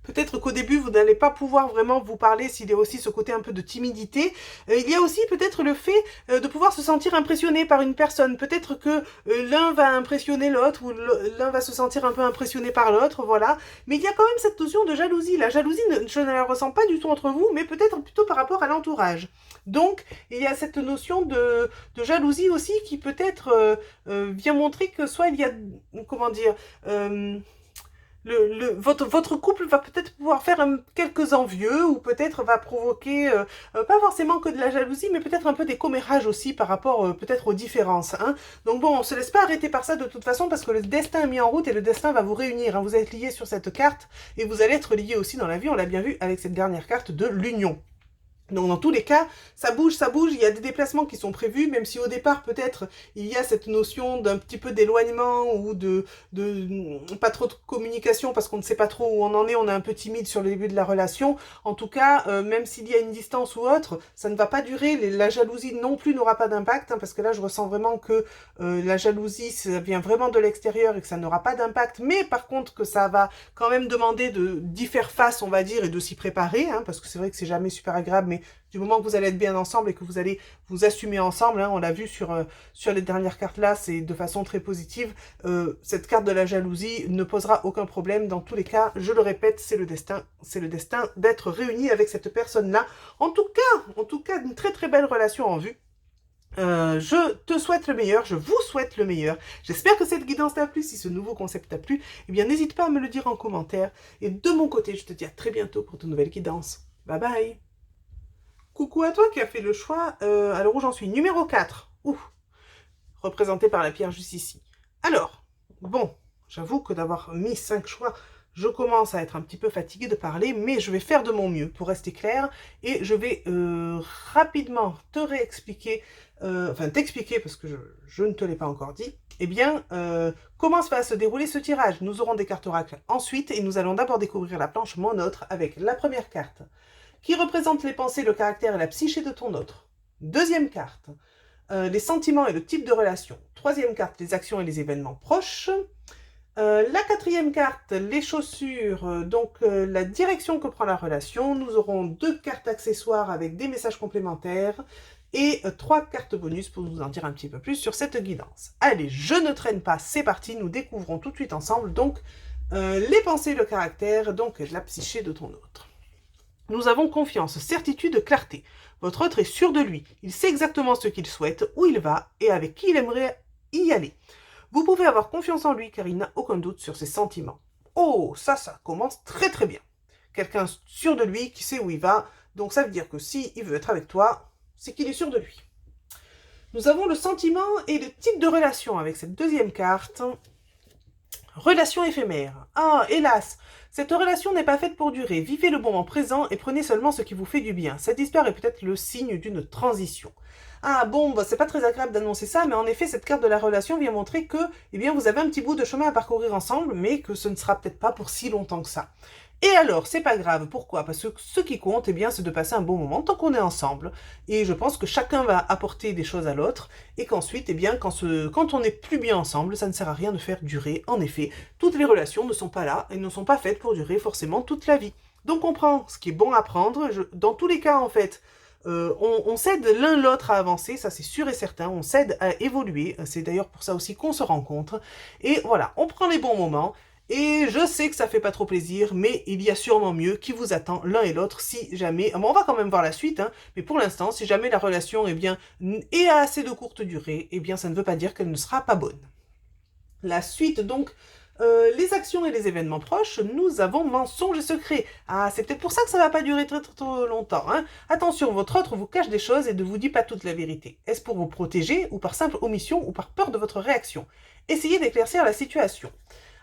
Peut-être qu'au début, vous n'allez pas pouvoir vraiment vous parler, s'il y a aussi ce côté un peu de timidité. Il y a aussi peut-être le fait de pouvoir se sentir impressionné par une personne. Peut-être que l'un va impressionner l'autre, ou l'un va se sentir un peu impressionné par l'autre, voilà. Mais il y a quand même cette notion de jalousie. La jalousie, je ne la ressens pas du tout entre vous, mais peut-être plutôt par rapport à l'entourage. Donc, il y a cette notion de jalousie aussi qui peut-être vient montrer que soit il y a, comment dire... votre couple va peut-être pouvoir faire quelques envieux, ou peut-être va provoquer, pas forcément que de la jalousie, mais peut-être un peu des commérages aussi par rapport peut-être aux différences. Donc bon, on se laisse pas arrêter par ça de toute façon, parce que le destin est mis en route et le destin va vous réunir. Vous êtes liés sur cette carte et vous allez être liés aussi dans la vie, on l'a bien vu avec cette dernière carte de l'union. Donc dans tous les cas, ça bouge, il y a des déplacements qui sont prévus, même si au départ peut-être il y a cette notion d'un petit peu d'éloignement ou de pas trop de communication parce qu'on ne sait pas trop où on en est, on est un peu timide sur le début de la relation. En tout cas, même s'il y a une distance ou autre, ça ne va pas durer, la jalousie non plus n'aura pas d'impact, hein, parce que là je ressens vraiment que la jalousie ça vient vraiment de l'extérieur et que ça n'aura pas d'impact, mais par contre que ça va quand même demander d'y faire face, on va dire, et de s'y préparer, hein, parce que c'est vrai que c'est jamais super agréable, mais du moment que vous allez être bien ensemble et que vous allez vous assumer ensemble, hein, on l'a vu sur les dernières cartes là, c'est de façon très positive, cette carte de la jalousie ne posera aucun problème. Dans tous les cas, je le répète, c'est le destin d'être réuni avec cette personne-là. En tout cas, une très très belle relation en vue. Je te souhaite le meilleur, je vous souhaite le meilleur. J'espère que cette guidance t'a plu. Si ce nouveau concept t'a plu, eh bien n'hésite pas à me le dire en commentaire. Et de mon côté, je te dis à très bientôt pour de nouvelles guidances. Bye bye. Coucou à toi qui as fait le choix, alors où j'en suis, numéro 4, représenté par la pierre juste ici. Alors, bon, j'avoue que d'avoir mis 5 choix, je commence à être un petit peu fatiguée de parler, mais je vais faire de mon mieux pour rester claire, et je vais rapidement te réexpliquer, enfin t'expliquer, parce que je ne te l'ai pas encore dit, eh bien, comment va se dérouler ce tirage. Nous aurons des cartes oracles ensuite, et nous allons d'abord découvrir la planche Mon Autre, avec la première carte, qui représente les pensées, le caractère et la psyché de ton autre. Deuxième carte, les sentiments et le type de relation. Troisième carte, les actions et les événements proches. La quatrième carte, les chaussures, donc la direction que prend la relation. Nous aurons 2 cartes accessoires avec des messages complémentaires et 3 cartes bonus pour vous en dire un petit peu plus sur cette guidance. Allez, je ne traîne pas, c'est parti, nous découvrons tout de suite ensemble donc les pensées, le caractère, donc la psyché de ton autre. Nous avons confiance, certitude, clarté. Votre autre est sûr de lui. Il sait exactement ce qu'il souhaite, où il va et avec qui il aimerait y aller. Vous pouvez avoir confiance en lui car il n'a aucun doute sur ses sentiments. Oh, ça commence très très bien. Quelqu'un sûr de lui qui sait où il va. Donc ça veut dire que s'il veut être avec toi, c'est qu'il est sûr de lui. Nous avons le sentiment et le type de relation avec cette deuxième carte. Relation éphémère. Ah, hélas, cette relation n'est pas faite pour durer. Vivez le moment présent et prenez seulement ce qui vous fait du bien. Cette histoire est peut-être le signe d'une transition. Ah bon, bah, c'est pas très agréable d'annoncer ça, mais en effet, cette carte de la relation vient montrer que, eh bien, vous avez un petit bout de chemin à parcourir ensemble, mais que ce ne sera peut-être pas pour si longtemps que ça. Et alors, c'est pas grave. Pourquoi? Parce que ce qui compte, eh bien, c'est de passer un bon moment tant qu'on est ensemble. Et je pense que chacun va apporter des choses à l'autre. Et qu'ensuite, eh bien, quand on n'est plus bien ensemble, ça ne sert à rien de faire durer. En effet, toutes les relations ne sont pas là et ne sont pas faites pour durer forcément toute la vie. Donc on prend ce qui est bon à prendre. Dans tous les cas, en fait, on s'aide l'un l'autre à avancer, ça c'est sûr et certain, on s'aide à évoluer, c'est d'ailleurs pour ça aussi qu'on se rencontre, et voilà, on prend les bons moments, et je sais que ça fait pas trop plaisir, mais il y a sûrement mieux qui vous attend l'un et l'autre si jamais, bon, on va quand même voir la suite, hein, mais pour l'instant, si jamais la relation est à assez de courte durée, eh bien ça ne veut pas dire qu'elle ne sera pas bonne. La suite donc, les actions et les événements proches, nous avons mensonge et secret. Ah, c'est peut-être pour ça que ça ne va pas durer très, très, très longtemps. Hein. Attention, votre autre vous cache des choses et ne vous dit pas toute la vérité. Est-ce pour vous protéger, ou par simple omission, ou par peur de votre réaction? Essayez d'éclaircir la situation.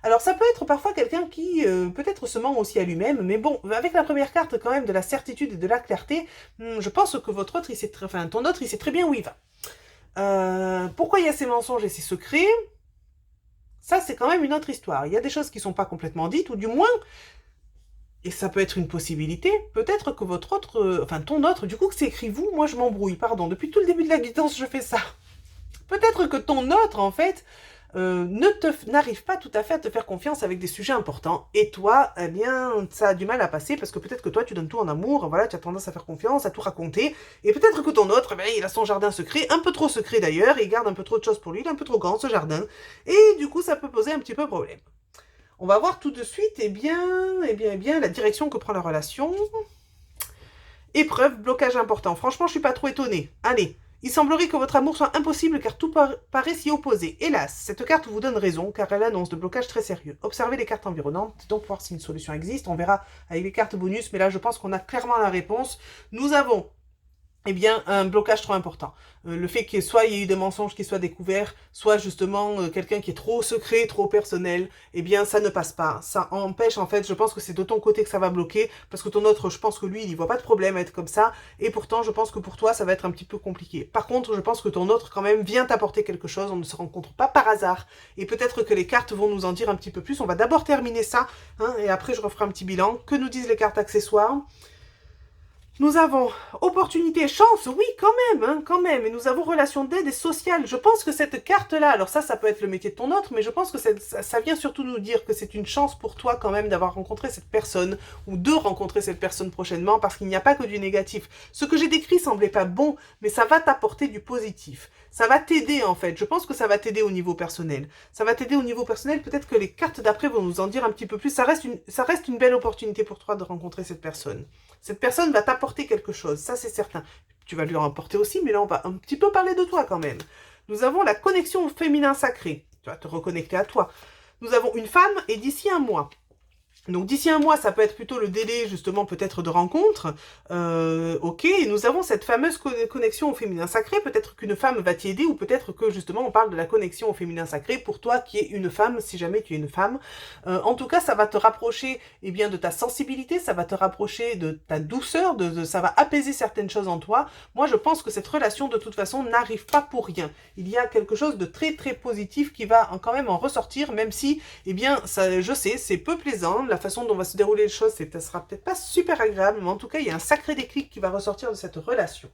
Alors ça peut être parfois quelqu'un qui peut-être se ment aussi à lui-même, mais bon, avec la première carte quand même de la certitude et de la clarté, je pense que votre autre, ton autre, il sait très bien où il va. Pourquoi il y a ces mensonges et ces secrets? Ça, c'est quand même une autre histoire. Il y a des choses qui ne sont pas complètement dites, ou du moins, et ça peut être une possibilité, peut-être que votre autre, ton autre, du coup, que c'est écrit vous, moi je m'embrouille, pardon, depuis tout le début de la guidance, je fais ça. Peut-être que ton autre, en fait, n'arrive pas tout à fait à te faire confiance avec des sujets importants. Et toi, eh bien, ça a du mal à passer parce que peut-être que toi, tu donnes tout en amour, voilà, tu as tendance à faire confiance, à tout raconter. Et peut-être que ton autre, il a son jardin secret, un peu trop secret d'ailleurs, et il garde un peu trop de choses pour lui, il est un peu trop grand ce jardin. Et du coup, ça peut poser un petit peu problème. On va voir tout de suite, eh bien, la direction que prend la relation. Épreuve, blocage important. Franchement, je suis pas trop étonnée. Allez. Il semblerait que votre amour soit impossible car tout paraît s'y opposer. Hélas, cette carte vous donne raison car elle annonce de blocages très sérieux. Observez les cartes environnantes, donc voir si une solution existe. On verra avec les cartes bonus, mais là je pense qu'on a clairement la réponse. Nous avons eh bien, un blocage trop important. Le fait qu'il soit il y ait eu des mensonges qui soient découverts, soit justement quelqu'un qui est trop secret, trop personnel, eh bien, ça ne passe pas. Ça empêche, en fait, je pense que c'est de ton côté que ça va bloquer, parce que ton autre, je pense que lui, il n'y voit pas de problème à être comme ça, et pourtant, je pense que pour toi, ça va être un petit peu compliqué. Par contre, je pense que ton autre, quand même, vient t'apporter quelque chose, on ne se rencontre pas par hasard, et peut-être que les cartes vont nous en dire un petit peu plus. On va d'abord terminer ça, hein, et après, je referai un petit bilan. Que nous disent les cartes accessoires ? Nous avons opportunité, chance, oui, quand même. Et nous avons relation d'aide et sociale. Je pense que cette carte-là, alors ça peut être le métier de ton autre, mais je pense que ça vient surtout nous dire que c'est une chance pour toi quand même d'avoir rencontré cette personne ou de rencontrer cette personne prochainement, parce qu'il n'y a pas que du négatif. Ce que j'ai décrit semblait pas bon, mais ça va t'apporter du positif. Ça va t'aider en fait. Je pense que ça va t'aider au niveau personnel. Ça va t'aider au niveau personnel. Peut-être que les cartes d'après vont nous en dire un petit peu plus. Ça reste une belle opportunité pour toi de rencontrer cette personne. Cette personne va t'apporter quelque chose, ça c'est certain. Tu vas lui en apporter aussi, mais là on va un petit peu parler de toi quand même. Nous avons la connexion au féminin sacré. Tu vas te reconnecter à toi. Nous avons une femme et d'ici un mois. Donc d'ici un mois, ça peut être plutôt le délai justement peut-être de rencontre. Ok, et nous avons cette fameuse connexion au féminin sacré. Peut-être qu'une femme va t'y aider, ou peut-être que justement on parle de la connexion au féminin sacré pour toi qui es une femme, si jamais tu es une femme. En tout cas, ça va te rapprocher de ta sensibilité, ça va te rapprocher de ta douceur, ça va apaiser certaines choses en toi. Moi, je pense que cette relation de toute façon n'arrive pas pour rien. Il y a quelque chose de très très positif qui va quand même en ressortir, même si, ça, je sais, c'est peu plaisant. La façon dont va se dérouler les choses, ça sera peut-être pas super agréable, mais en tout cas, il y a un sacré déclic qui va ressortir de cette relation.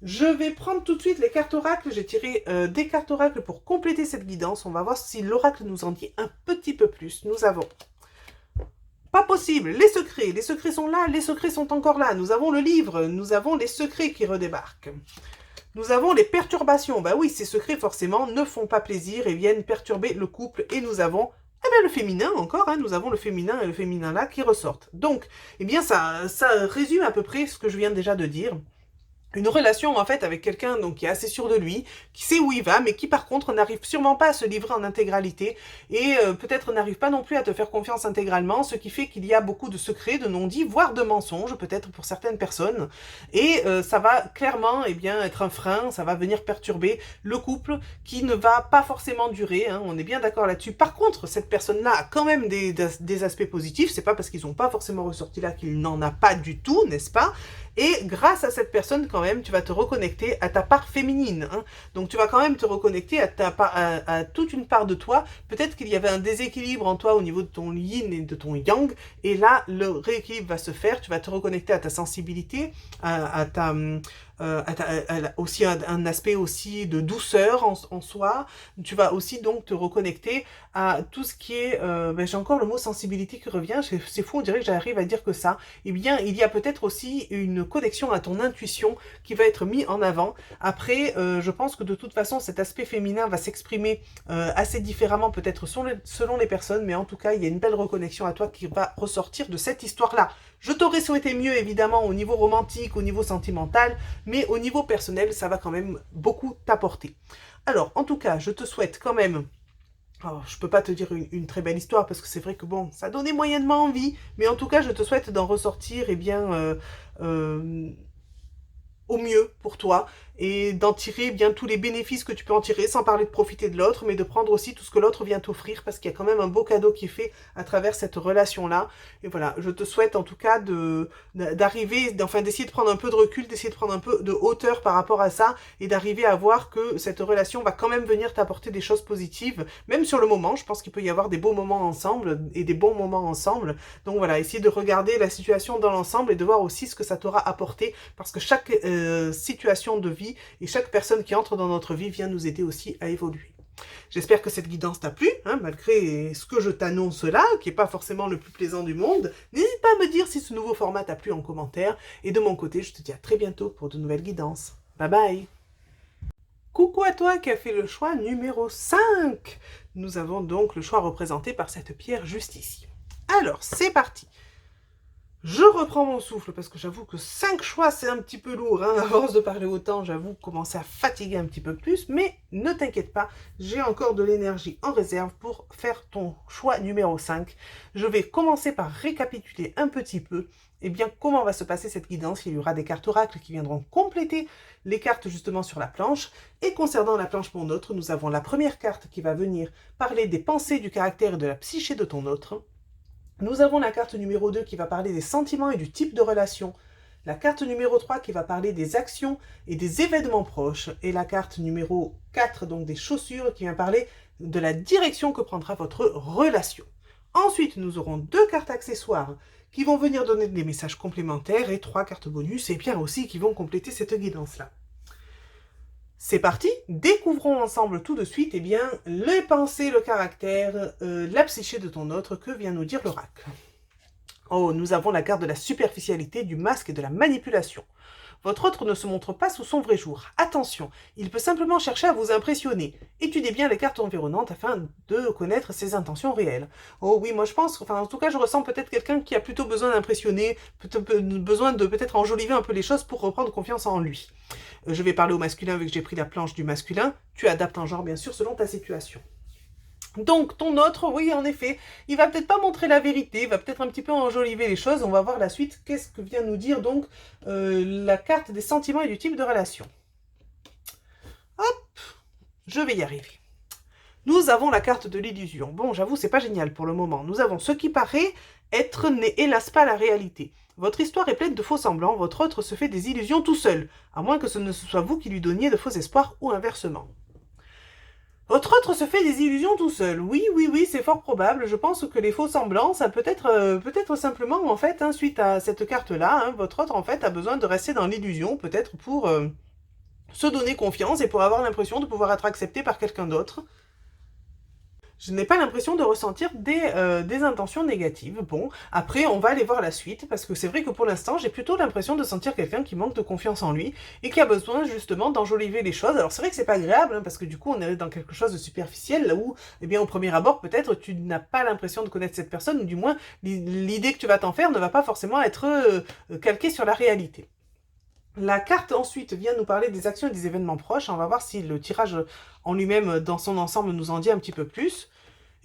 Je vais prendre tout de suite les cartes oracles. J'ai tiré des cartes oracles pour compléter cette guidance. On va voir si l'oracle nous en dit un petit peu plus. Nous avons... Pas possible, les secrets sont là, les secrets sont encore là. Nous avons le livre, nous avons les secrets qui redébarquent. Nous avons les perturbations. Bah oui, ces secrets forcément ne font pas plaisir et viennent perturber le couple. Et nous avons le féminin encore, hein, nous avons le féminin et le féminin là qui ressortent. Donc, ça résume à peu près ce que je viens déjà de dire. Une relation en fait avec quelqu'un donc qui est assez sûr de lui, qui sait où il va, mais qui par contre n'arrive sûrement pas à se livrer en intégralité et peut-être n'arrive pas non plus à te faire confiance intégralement, ce qui fait qu'il y a beaucoup de secrets, de non-dits, voire de mensonges peut-être pour certaines personnes. Et ça va clairement être un frein, ça va venir perturber le couple qui ne va pas forcément durer, hein, on est bien d'accord là-dessus. Par contre, cette personne-là a quand même des aspects positifs, c'est pas parce qu'ils n'ont pas forcément ressorti là qu'il n'en a pas du tout, n'est-ce pas ? Et grâce à cette personne, quand même, tu vas te reconnecter à ta part féminine. Hein. Donc, tu vas quand même te reconnecter à toute une part de toi. Peut-être qu'il y avait un déséquilibre en toi au niveau de ton yin et de ton yang. Et là, le rééquilibre va se faire. Tu vas te reconnecter à ta sensibilité, aussi un aspect aussi de douceur en soi. Tu vas aussi donc te reconnecter à tout ce qui est... j'ai encore le mot sensibilité qui revient. C'est fou, on dirait que j'arrive à dire que ça. Eh bien, il y a peut-être aussi une connexion à ton intuition qui va être mis en avant. Après, je pense que de toute façon, cet aspect féminin va s'exprimer assez différemment, peut-être selon les personnes, mais en tout cas, il y a une belle reconnexion à toi qui va ressortir de cette histoire-là. Je t'aurais souhaité mieux, évidemment, au niveau romantique, au niveau sentimental, mais au niveau personnel, ça va quand même beaucoup t'apporter. Alors, en tout cas, je te souhaite quand même... Alors, je peux pas te dire une très belle histoire parce que c'est vrai que bon, ça donnait moyennement envie, mais en tout cas, je te souhaite d'en ressortir au mieux pour toi et d'en tirer tous les bénéfices que tu peux en tirer, sans parler de profiter de l'autre, mais de prendre aussi tout ce que l'autre vient t'offrir, parce qu'il y a quand même un beau cadeau qui est fait à travers cette relation-là. Et voilà, je te souhaite en tout cas d'arriver, d'essayer de prendre un peu de recul, d'essayer de prendre un peu de hauteur par rapport à ça, et d'arriver à voir que cette relation va quand même venir t'apporter des choses positives, même sur le moment. Je pense qu'il peut y avoir des beaux moments ensemble, et des bons moments ensemble. Donc voilà, essayer de regarder la situation dans l'ensemble, et de voir aussi ce que ça t'aura apporté, parce que chaque situation de vie et chaque personne qui entre dans notre vie vient nous aider aussi à évoluer. J'espère que cette guidance t'a plu, hein, malgré ce que je t'annonce là, qui n'est pas forcément le plus plaisant du monde. N'hésite pas à me dire si ce nouveau format t'a plu en commentaire. Et de mon côté, je te dis à très bientôt pour de nouvelles guidances. Bye bye. Coucou à toi qui as fait le choix numéro 5. Nous avons donc le choix représenté par cette pierre juste ici. Alors, c'est parti. Je reprends mon souffle parce que j'avoue que 5 choix, c'est un petit peu lourd. Hein. À force de parler autant, j'avoue commencer à fatiguer un petit peu plus. Mais ne t'inquiète pas, j'ai encore de l'énergie en réserve pour faire ton choix numéro 5. Je vais commencer par récapituler un petit peu eh bien, comment va se passer cette guidance? Il y aura des cartes oracles qui viendront compléter les cartes justement sur la planche. Et concernant la planche Mon Autre, nous avons la première carte qui va venir parler des pensées, du caractère et de la psyché de ton autre. Nous avons la carte numéro 2 qui va parler des sentiments et du type de relation. La carte numéro 3 qui va parler des actions et des événements proches. Et la carte numéro 4, donc des chaussures, qui vient parler de la direction que prendra votre relation. Ensuite, nous aurons 2 cartes accessoires qui vont venir donner des messages complémentaires et 3 cartes bonus, et bien aussi qui vont compléter cette guidance-là. C'est parti, découvrons ensemble tout de suite les pensées, le caractère, la psyché de ton autre, que vient nous dire l'oracle. Oh, nous avons la carte de la superficialité, du masque et de la manipulation. Votre autre ne se montre pas sous son vrai jour. Attention, il peut simplement chercher à vous impressionner. Étudiez bien les cartes environnantes afin de connaître ses intentions réelles. Oh oui, moi je pense, enfin en tout cas je ressens peut-être quelqu'un qui a plutôt besoin d'impressionner, besoin de peut-être enjoliver un peu les choses pour reprendre confiance en lui. Je vais parler au masculin vu que j'ai pris la planche du masculin. Tu adaptes un genre bien sûr selon ta situation. Donc, ton autre, oui, en effet, il va peut-être pas montrer la vérité, il va peut-être un petit peu enjoliver les choses. On va voir la suite. Qu'est-ce que vient nous dire donc la carte des sentiments et du type de relation? Hop, je vais y arriver. Nous avons la carte de l'illusion. Bon, j'avoue, c'est pas génial pour le moment. Nous avons ce qui paraît être n'est hélas pas la réalité. Votre histoire est pleine de faux semblants, votre autre se fait des illusions tout seul, à moins que ce ne soit vous qui lui donniez de faux espoirs ou inversement. Votre autre se fait des illusions tout seul. Oui, c'est fort probable. Je pense que les faux semblants, ça peut être simplement, en fait, suite à cette carte-là, votre autre, en fait, a besoin de rester dans l'illusion, peut-être pour se donner confiance et pour avoir l'impression de pouvoir être accepté par quelqu'un d'autre. Je n'ai pas l'impression de ressentir des intentions négatives. Bon, après, on va aller voir la suite, parce que c'est vrai que pour l'instant, j'ai plutôt l'impression de sentir quelqu'un qui manque de confiance en lui, et qui a besoin justement d'enjoliver les choses. Alors c'est vrai que c'est pas agréable, parce que du coup, on est dans quelque chose de superficiel, là où, eh bien, au premier abord, peut-être, tu n'as pas l'impression de connaître cette personne, ou du moins, l'idée que tu vas t'en faire ne va pas forcément être calquée sur la réalité. La carte ensuite vient nous parler des actions et des événements proches. On va voir si le tirage en lui-même, dans son ensemble, nous en dit un petit peu plus.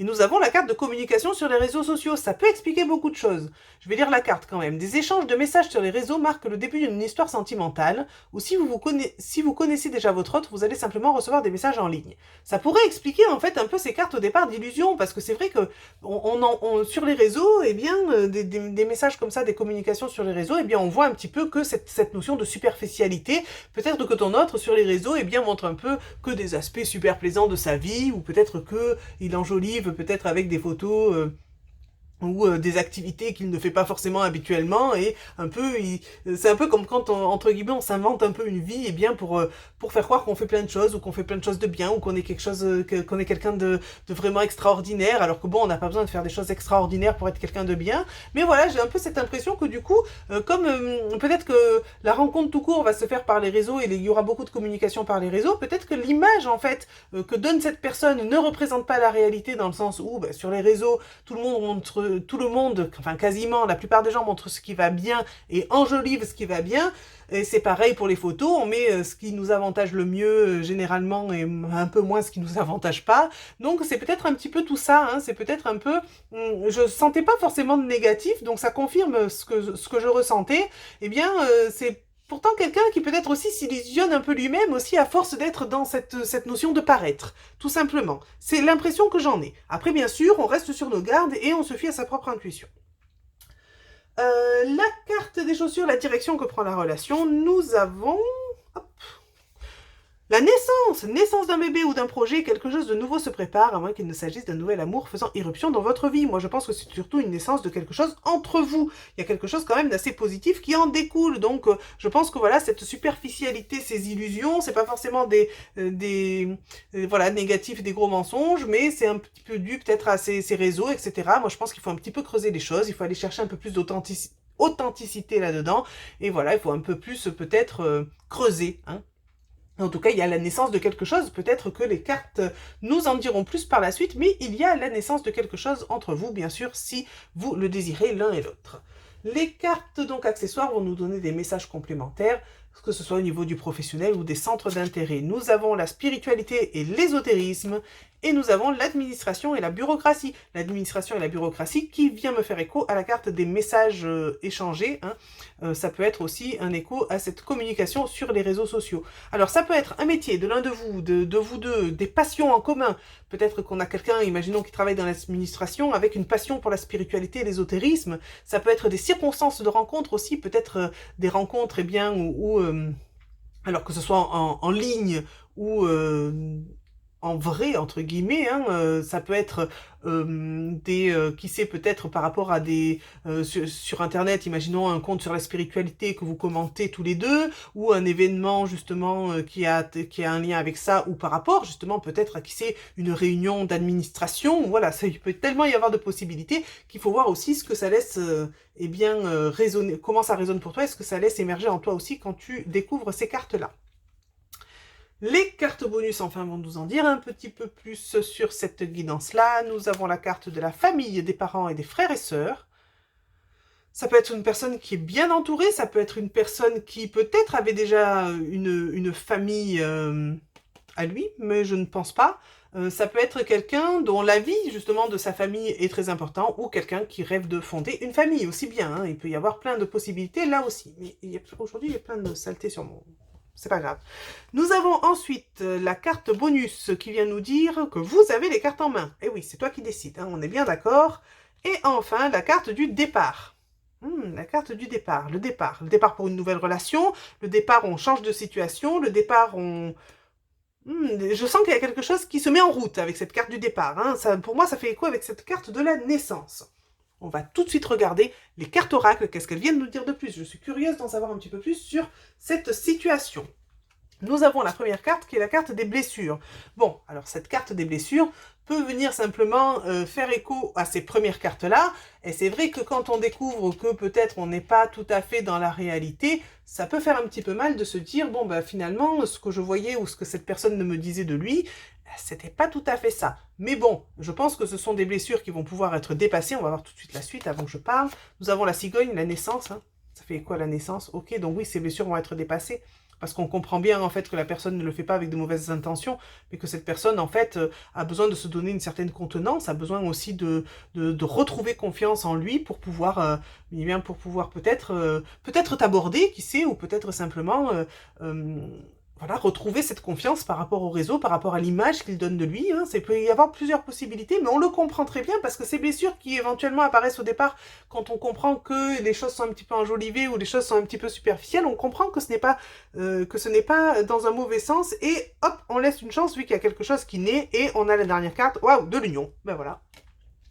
Et nous avons la carte de communication sur les réseaux sociaux. Ça peut expliquer beaucoup de choses. Je vais lire la carte quand même. Des échanges de messages sur les réseaux marquent le début d'une histoire sentimentale. Ou si vous connaissez déjà votre autre, vous allez simplement recevoir des messages en ligne. Ça pourrait expliquer en fait un peu ces cartes au départ d'illusion. Parce que c'est vrai que sur les réseaux, eh bien, des messages comme ça, des communications sur les réseaux, eh bien, on voit un petit peu que cette notion de superficialité. Peut-être que ton autre sur les réseaux, eh bien, montre un peu que des aspects super plaisants de sa vie. Ou peut-être qu'il enjolive peut-être avec des photos ou des activités qu'il ne fait pas forcément habituellement, et c'est un peu comme quand entre guillemets on s'invente un peu une vie, et bien pour faire croire qu'on fait plein de choses, ou qu'on fait plein de choses de bien, ou qu'on est qu'on est quelqu'un de vraiment extraordinaire, alors que bon, on n'a pas besoin de faire des choses extraordinaires pour être quelqu'un de bien. Mais voilà, j'ai un peu cette impression que du coup, comme peut-être que la rencontre tout court va se faire par les réseaux, et il y aura beaucoup de communication par les réseaux, peut-être que l'image en fait que donne cette personne ne représente pas la réalité, dans le sens où sur les réseaux, tout le monde, enfin quasiment, la plupart des gens montrent ce qui va bien et enjolivent ce qui va bien. Et c'est pareil pour les photos, on met ce qui nous avantage le mieux généralement, et un peu moins ce qui nous avantage pas. Donc c'est peut-être un petit peu tout ça, c'est peut-être un peu... je sentais pas forcément de négatif, donc ça confirme ce que je ressentais. Eh bien, c'est pourtant quelqu'un qui peut-être aussi s'illusionne un peu lui-même aussi à force d'être dans cette notion de paraître, tout simplement. C'est l'impression que j'en ai. Après, bien sûr, on reste sur nos gardes et on se fie à sa propre intuition. La carte des chaussures, la direction que prend la relation, nous avons... Hop. La naissance d'un bébé ou d'un projet, quelque chose de nouveau se prépare, à moins qu'il ne s'agisse d'un nouvel amour faisant irruption dans votre vie. Moi, je pense que c'est surtout une naissance de quelque chose entre vous. Il y a quelque chose quand même d'assez positif qui en découle. Donc, je pense que voilà, cette superficialité, ces illusions, c'est pas forcément voilà, négatifs, des gros mensonges, mais c'est un petit peu dû peut-être à ces réseaux, etc. Moi, je pense qu'il faut un petit peu creuser les choses, il faut aller chercher un peu plus d'authenticité là-dedans. Et voilà, il faut un peu plus peut-être creuser, En tout cas, il y a la naissance de quelque chose. Peut-être que les cartes nous en diront plus par la suite, mais il y a la naissance de quelque chose entre vous, bien sûr, si vous le désirez l'un et l'autre. Les cartes donc accessoires vont nous donner des messages complémentaires. que ce soit au niveau du professionnel ou des centres d'intérêt. Nous avons la spiritualité et l'ésotérisme, et nous avons l'administration et la bureaucratie. L'administration et la bureaucratie qui vient me faire écho à la carte des messages échangés. Hein. Ça peut être aussi un écho à cette communication sur les réseaux sociaux. Alors ça peut être un métier de l'un de vous deux, des passions en commun. Peut-être qu'on a quelqu'un, imaginons, qui travaille dans l'administration avec une passion pour la spiritualité et l'ésotérisme. Ça peut être des circonstances de rencontre aussi, peut-être des rencontres, eh bien, alors que ce soit en ligne ou en vrai, entre guillemets, hein, ça peut être qui sait, peut-être par rapport à des... sur Internet, imaginons un compte sur la spiritualité que vous commentez tous les deux, ou un événement, justement, qui a un lien avec ça, ou par rapport, justement, peut-être à qui c'est une réunion d'administration, voilà, ça, il peut tellement y avoir de possibilités qu'il faut voir aussi ce que ça laisse, eh bien, résonner, comment ça résonne pour toi, est-ce que ça laisse émerger en toi aussi quand tu découvres ces cartes-là. Les cartes bonus, enfin, vont nous en dire un petit peu plus sur cette guidance-là. Nous avons la carte de la famille, des parents et des frères et sœurs. Ça peut être une personne qui est bien entourée, ça peut être une personne qui peut-être avait déjà une famille à lui, mais je ne pense pas. Ça peut être quelqu'un dont la vie, justement, de sa famille est très important, ou quelqu'un qui rêve de fonder une famille, aussi bien. Hein. Il peut y avoir plein de possibilités là aussi. Mais aujourd'hui, il y a plein de saletés sur mon... C'est pas grave. Nous avons ensuite la carte bonus qui vient nous dire que vous avez les cartes en main. Et oui, c'est toi qui décides, hein, on est bien d'accord. Et enfin, la carte du départ. La carte du départ, le départ. Le départ pour une nouvelle relation, le départ on change de situation, le départ on... je sens qu'il y a quelque chose qui se met en route avec cette carte du départ. Hein. Ça, pour moi, ça fait écho avec cette carte de la naissance. On va tout de suite regarder les cartes oracles, qu'est-ce qu'elles viennent nous dire de plus. Je suis curieuse d'en savoir un petit peu plus sur cette situation. Nous avons la première carte qui est la carte des blessures. Bon, alors cette carte des blessures peut venir simplement faire écho à ces premières cartes-là. Et c'est vrai que quand on découvre que peut-être on n'est pas tout à fait dans la réalité, ça peut faire un petit peu mal de se dire, bon, ben finalement, ce que je voyais ou ce que cette personne me disait de lui, c'était pas tout à fait ça. Mais bon, je pense que ce sont des blessures qui vont pouvoir être dépassées. On va voir tout de suite la suite avant que je parle. Nous avons la cigogne, la naissance. Hein. Ça fait quoi la naissance? Ok, donc oui, ces blessures vont être dépassées. Parce qu'on comprend bien en fait que la personne ne le fait pas avec de mauvaises intentions, mais que cette personne en fait a besoin de se donner une certaine contenance, a besoin aussi de retrouver confiance en lui pour pouvoir, peut-être t'aborder, qui sait, ou peut-être simplement voilà, retrouver cette confiance par rapport au réseau, par rapport à l'image qu'il donne de lui. Hein. Il peut y avoir plusieurs possibilités, mais on le comprend très bien parce que ces blessures qui éventuellement apparaissent au départ, quand on comprend que les choses sont un petit peu enjolivées ou les choses sont un petit peu superficielles, on comprend que ce n'est pas dans un mauvais sens et hop, on laisse une chance vu qu'il y a quelque chose qui naît et on a la dernière carte, waouh, de l'union. Ben voilà.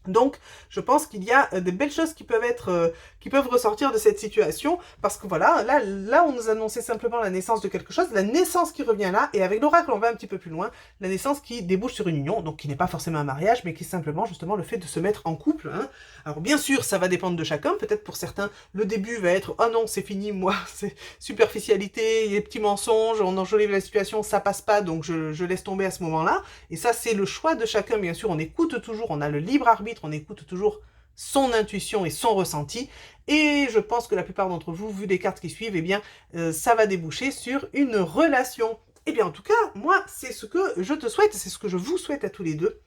Donc, je pense qu'il y a des belles choses qui peuvent ressortir de cette situation, parce que voilà, là, on nous annonçait simplement la naissance de quelque chose, la naissance qui revient là, et avec l'oracle, on va un petit peu plus loin, la naissance qui débouche sur une union, donc qui n'est pas forcément un mariage, mais qui est simplement, justement, le fait de se mettre en couple. Hein. Alors, bien sûr, ça va dépendre de chacun, peut-être pour certains, le début va être « Ah non, c'est fini, moi, c'est superficialité, les petits mensonges, on enjolive la situation, ça passe pas, donc je laisse tomber à ce moment-là. » Et ça, c'est le choix de chacun, bien sûr, on écoute toujours, on a le libre arbitre, on écoute toujours son intuition et son ressenti, et je pense que la plupart d'entre vous, vu les cartes qui suivent, eh bien, ça va déboucher sur une relation. Eh bien, en tout cas, moi, c'est ce que je te souhaite, c'est ce que je vous souhaite à tous les deux,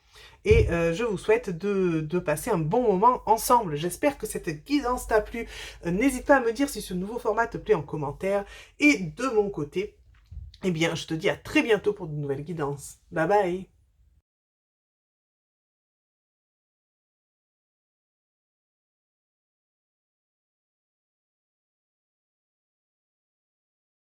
et je vous souhaite de passer un bon moment ensemble. J'espère que cette guidance t'a plu. N'hésite pas à me dire si ce nouveau format te plaît en commentaire, et de mon côté, eh bien, je te dis à très bientôt pour de nouvelles guidances. Bye bye.